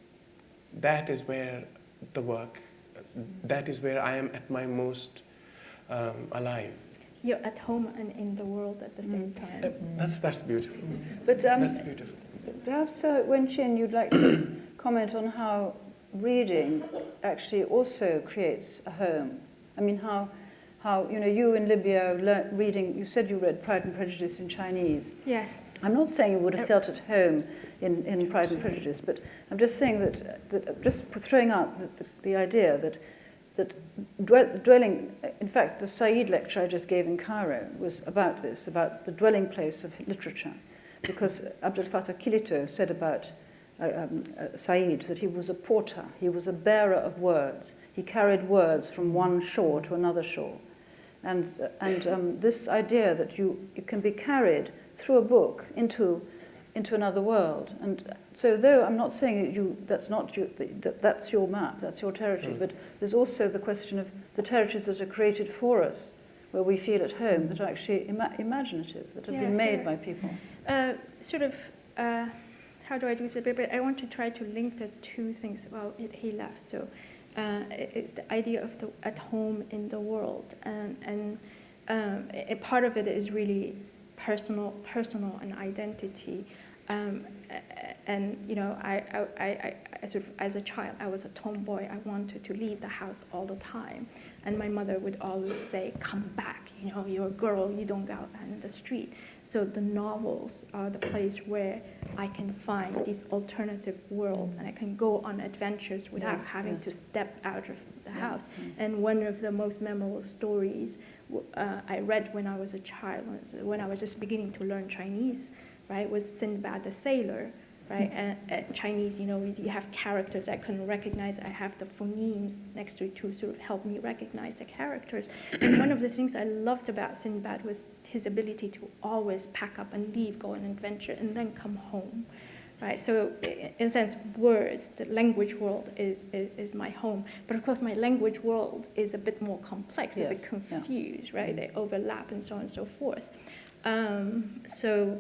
That is where the work, that is where I am at my most alive. You're at home and in the world at the same time. That's beautiful. But That's beautiful. perhaps, Wen-Chin, you'd like to comment on how reading actually also creates a home. I mean, how you in Libya reading. You said you read Pride and Prejudice in Chinese. Yes. I'm not saying you would have felt at home in Pride and Prejudice, but I'm just saying that just throwing out the idea that dwelling, in fact, the Said lecture I just gave in Cairo was about this, about the dwelling place of literature, because Abdel Fattah Kilito said about Said that he was a porter, he was a bearer of words. He carried words from one shore to another shore. And this idea that you can be carried through a book into another world. And so though I'm not saying that's your map, that's your territory, but there's also the question of the territories that are created for us, where we feel at home, that are actually imaginative, that have been made by people. How do I do this? But I want to try to link the two things. Well, he left, so it's the idea of the at home in the world, and a part of it is really personal and identity. And you know, I sort of, as a child, I was a tomboy. I wanted to leave the house all the time, and my mother would always say, "Come back. You know, you're a girl. You don't go out in the street." So the novels are the place where I can find this alternative world, and I can go on adventures without having to step out of the house. And one of the most memorable stories I read when I was a child, when I was just beginning to learn Chinese, right, was Sinbad the Sailor, right? And Chinese, you know, you have characters I couldn't recognize. I have the phonemes next to it to sort of help me recognize the characters. And one of the things I loved about Sinbad was his ability to always pack up and leave, go on an adventure, and then come home, right? So in a sense, words, the language world is my home. But of course, my language world is a bit more complex, a bit confused, right? They overlap and so on and so forth. So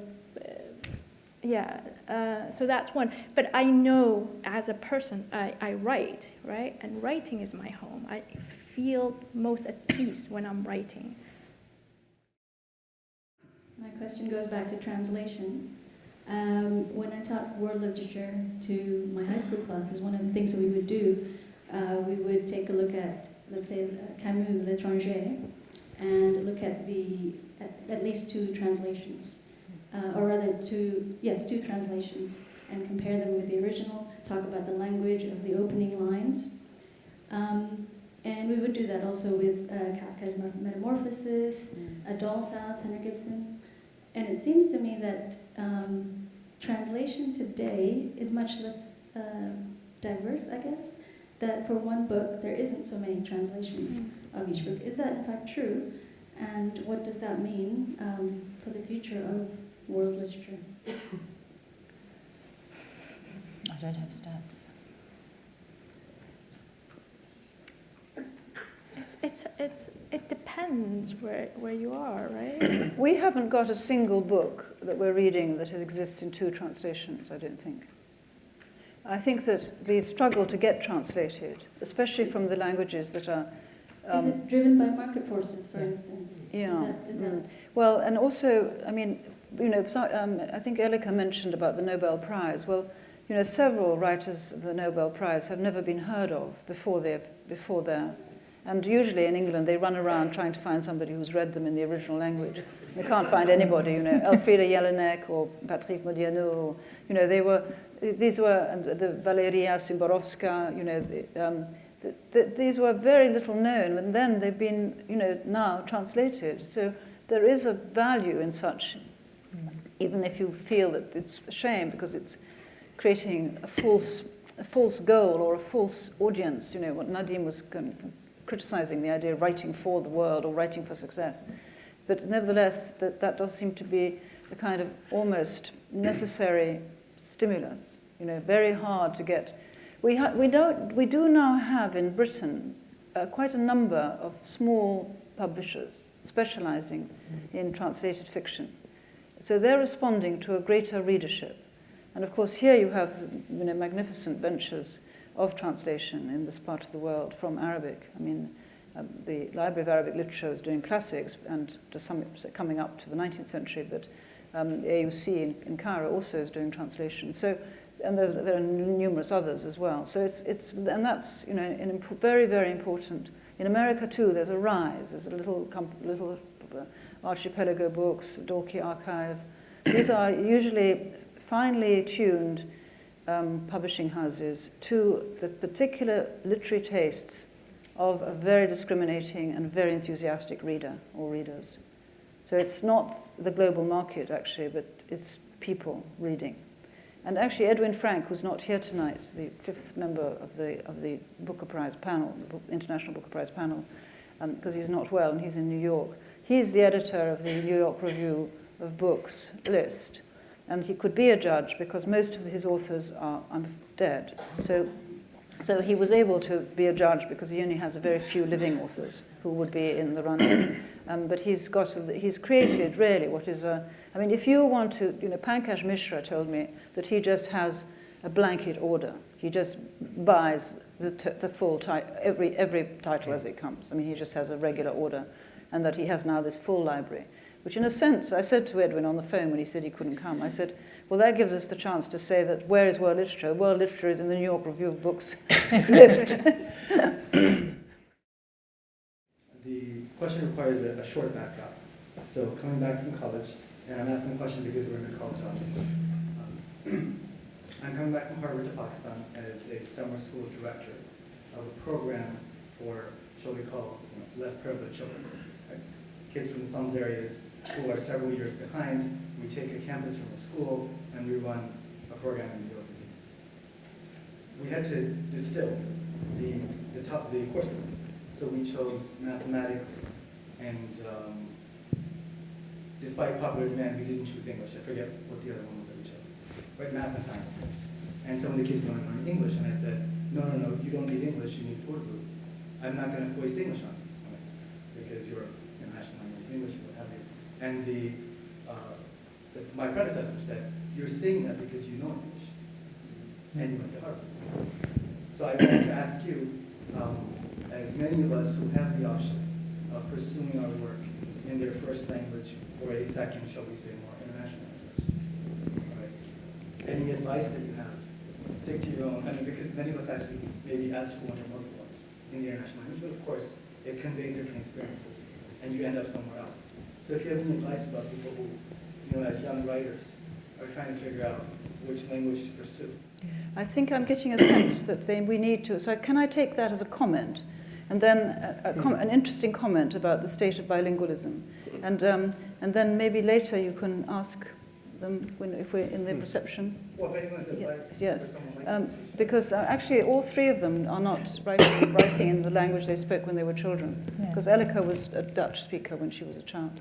that's one. But I know as a person, I write, right? And writing is my home. I feel most at peace when I'm writing. My question goes back to translation. When I taught world literature to my high school classes, one of the things that we would do, we would take a look at, let's say, Camus, L'Étranger, and look at at least two translations. Or rather, two translations, and compare them with the original, talk about the language of the opening lines. And we would do that also with Kafka's Metamorphosis, A Doll's House, Henry Gibson. And it seems to me that translation today is much less diverse, I guess, that for one book there isn't so many translations of each book. Is that in fact true? And what does that mean for the future of world literature? I don't have stats. It depends where you are, right? We haven't got a single book that we're reading that exists in two translations, I don't think. I think that the struggle to get translated, especially from the languages that are... is it driven by market forces, for instance? Yeah. Is that... Well, and also, I mean, you know, I think Elleke mentioned about the Nobel Prize. Well, you know, several writers of the Nobel Prize have never been heard of before they're... And usually in England, they run around trying to find somebody who's read them in the original language. They can't find anybody, you know, Elfriede Jelinek or Patrick Modiano, you know, these were the Valeria Szymborowska, you know, these were very little known, and then they've been, you know, now translated. So there is a value in such, even if you feel that it's a shame because it's creating a false goal or a false audience, you know, what Nadeem was criticizing, the idea of writing for the world or writing for success. But nevertheless, that does seem to be a kind of almost necessary stimulus, you know, very hard to get. We do now have in Britain quite a number of small publishers specializing in translated fiction. So they're responding to a greater readership. And of course here you have, you know, magnificent ventures of translation in this part of the world from Arabic. I mean, the Library of Arabic Literature is doing classics and to some coming up to the 19th century, but the AUC in Cairo also is doing translation. So, and there are numerous others as well. So and that's, you know, very, very important. In America too, there's a rise. There's a little Archipelago Books, Dalkey Archive. These are usually finely tuned publishing houses to the particular literary tastes of a very discriminating and very enthusiastic reader or readers. So it's not the global market, actually, but it's people reading. And actually, Edwin Frank, who's not here tonight, the 5th member of the Booker Prize panel, the International Booker Prize panel, because he's not well and he's in New York. He's the editor of the New York Review of Books list. And he could be a judge because most of his authors are dead. So he was able to be a judge because he only has a very few living authors who would be in the running. But he's created really what is I mean, if you want to, Pankaj Mishra told me that he just has a blanket order. He just buys the full title, every title as it comes. I mean, he just has a regular order, and that he has now this full library. Which, in a sense, I said to Edwin on the phone when he said he couldn't come, I said, well, that gives us the chance to say that where is world literature? World literature is in the New York Review of Books list. The question requires a short backdrop. So coming back from college, and I'm asking the question because we're in a college audience. I'm coming back from Harvard to Pakistan as a summer school director of a program for what we call less privileged children. Right? Kids from the slums areas who are several years behind. We take a campus from a school and we run a program in New York. We had to distill the top of the courses. So we chose mathematics and despite popular demand, we didn't choose English. I forget what the other one was that we chose. Right, math and science, of course. And some of the kids wanted to learn English, and I said, no, you don't need English, you need Urdu. I'm not going to foist English on you, because you're international language, English, what have you. And my predecessor said, you're saying that because you know English, and you went to Harvard. So I wanted to ask you, as many of us who have the option of pursuing our work in their first language, or a second, shall we say, more international language. Right. Any advice that you have? Stick to your own. I mean, because many of us actually maybe as fluent or more fluent in the international language, but of course, it conveys different experiences, and you end up somewhere else. So if you have any advice about people who, as young writers, are trying to figure out which language to pursue. I think I'm getting a sense that we need to. So can I take that as a comment? And then an interesting comment about the state of bilingualism. And then maybe later you can ask them if we're in the reception. Well, if anyone's advice. Yes, because actually all three of them are not writing in the language they spoke when they were children. Because Elleke was a Dutch speaker when she was a child.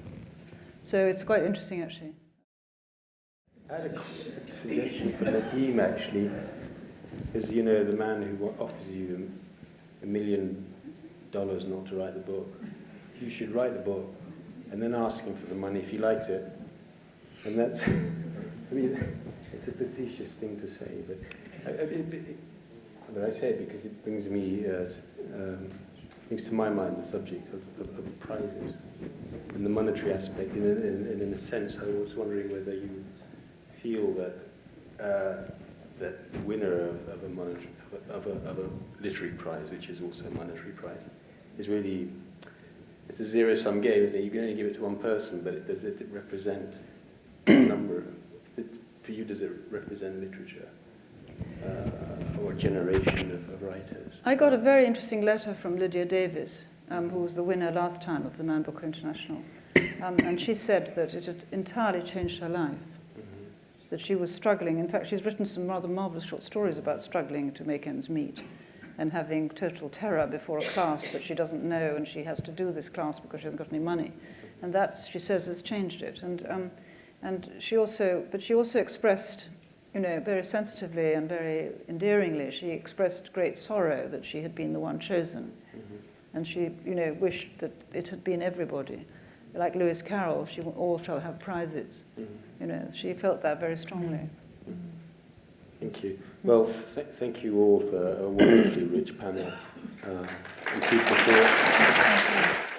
So it's quite interesting, actually. I had a suggestion for Nadeem, actually, because, the man who offers you $1 million not to write the book, you should write the book and then ask him for the money if he likes it. And that's, it's a facetious thing to say, but I say it because it brings to my mind the subject of prizes and the monetary aspect. And in a sense, I was wondering whether you feel that the winner of a literary prize, which is also a monetary prize, is really, it's a zero-sum game, isn't it? You can only give it to one person, but does it represent a number? For you, does it represent literature or a generation of writers? I got a very interesting letter from Lydia Davis, who was the winner last time of the Man Booker International. And she said that it had entirely changed her life, that she was struggling. In fact, she's written some rather marvelous short stories about struggling to make ends meet and having total terror before a class that she doesn't know, and she has to do this class because she hasn't got any money. And that, she says, has changed it. And she also expressed, very sensitively and very endearingly, she expressed great sorrow that she had been the one chosen. And she, wished that it had been everybody. Like Lewis Carroll, she all shall have prizes. She felt that very strongly. Thank you. Well, thank you all for a wonderfully rich panel. And keep the thought.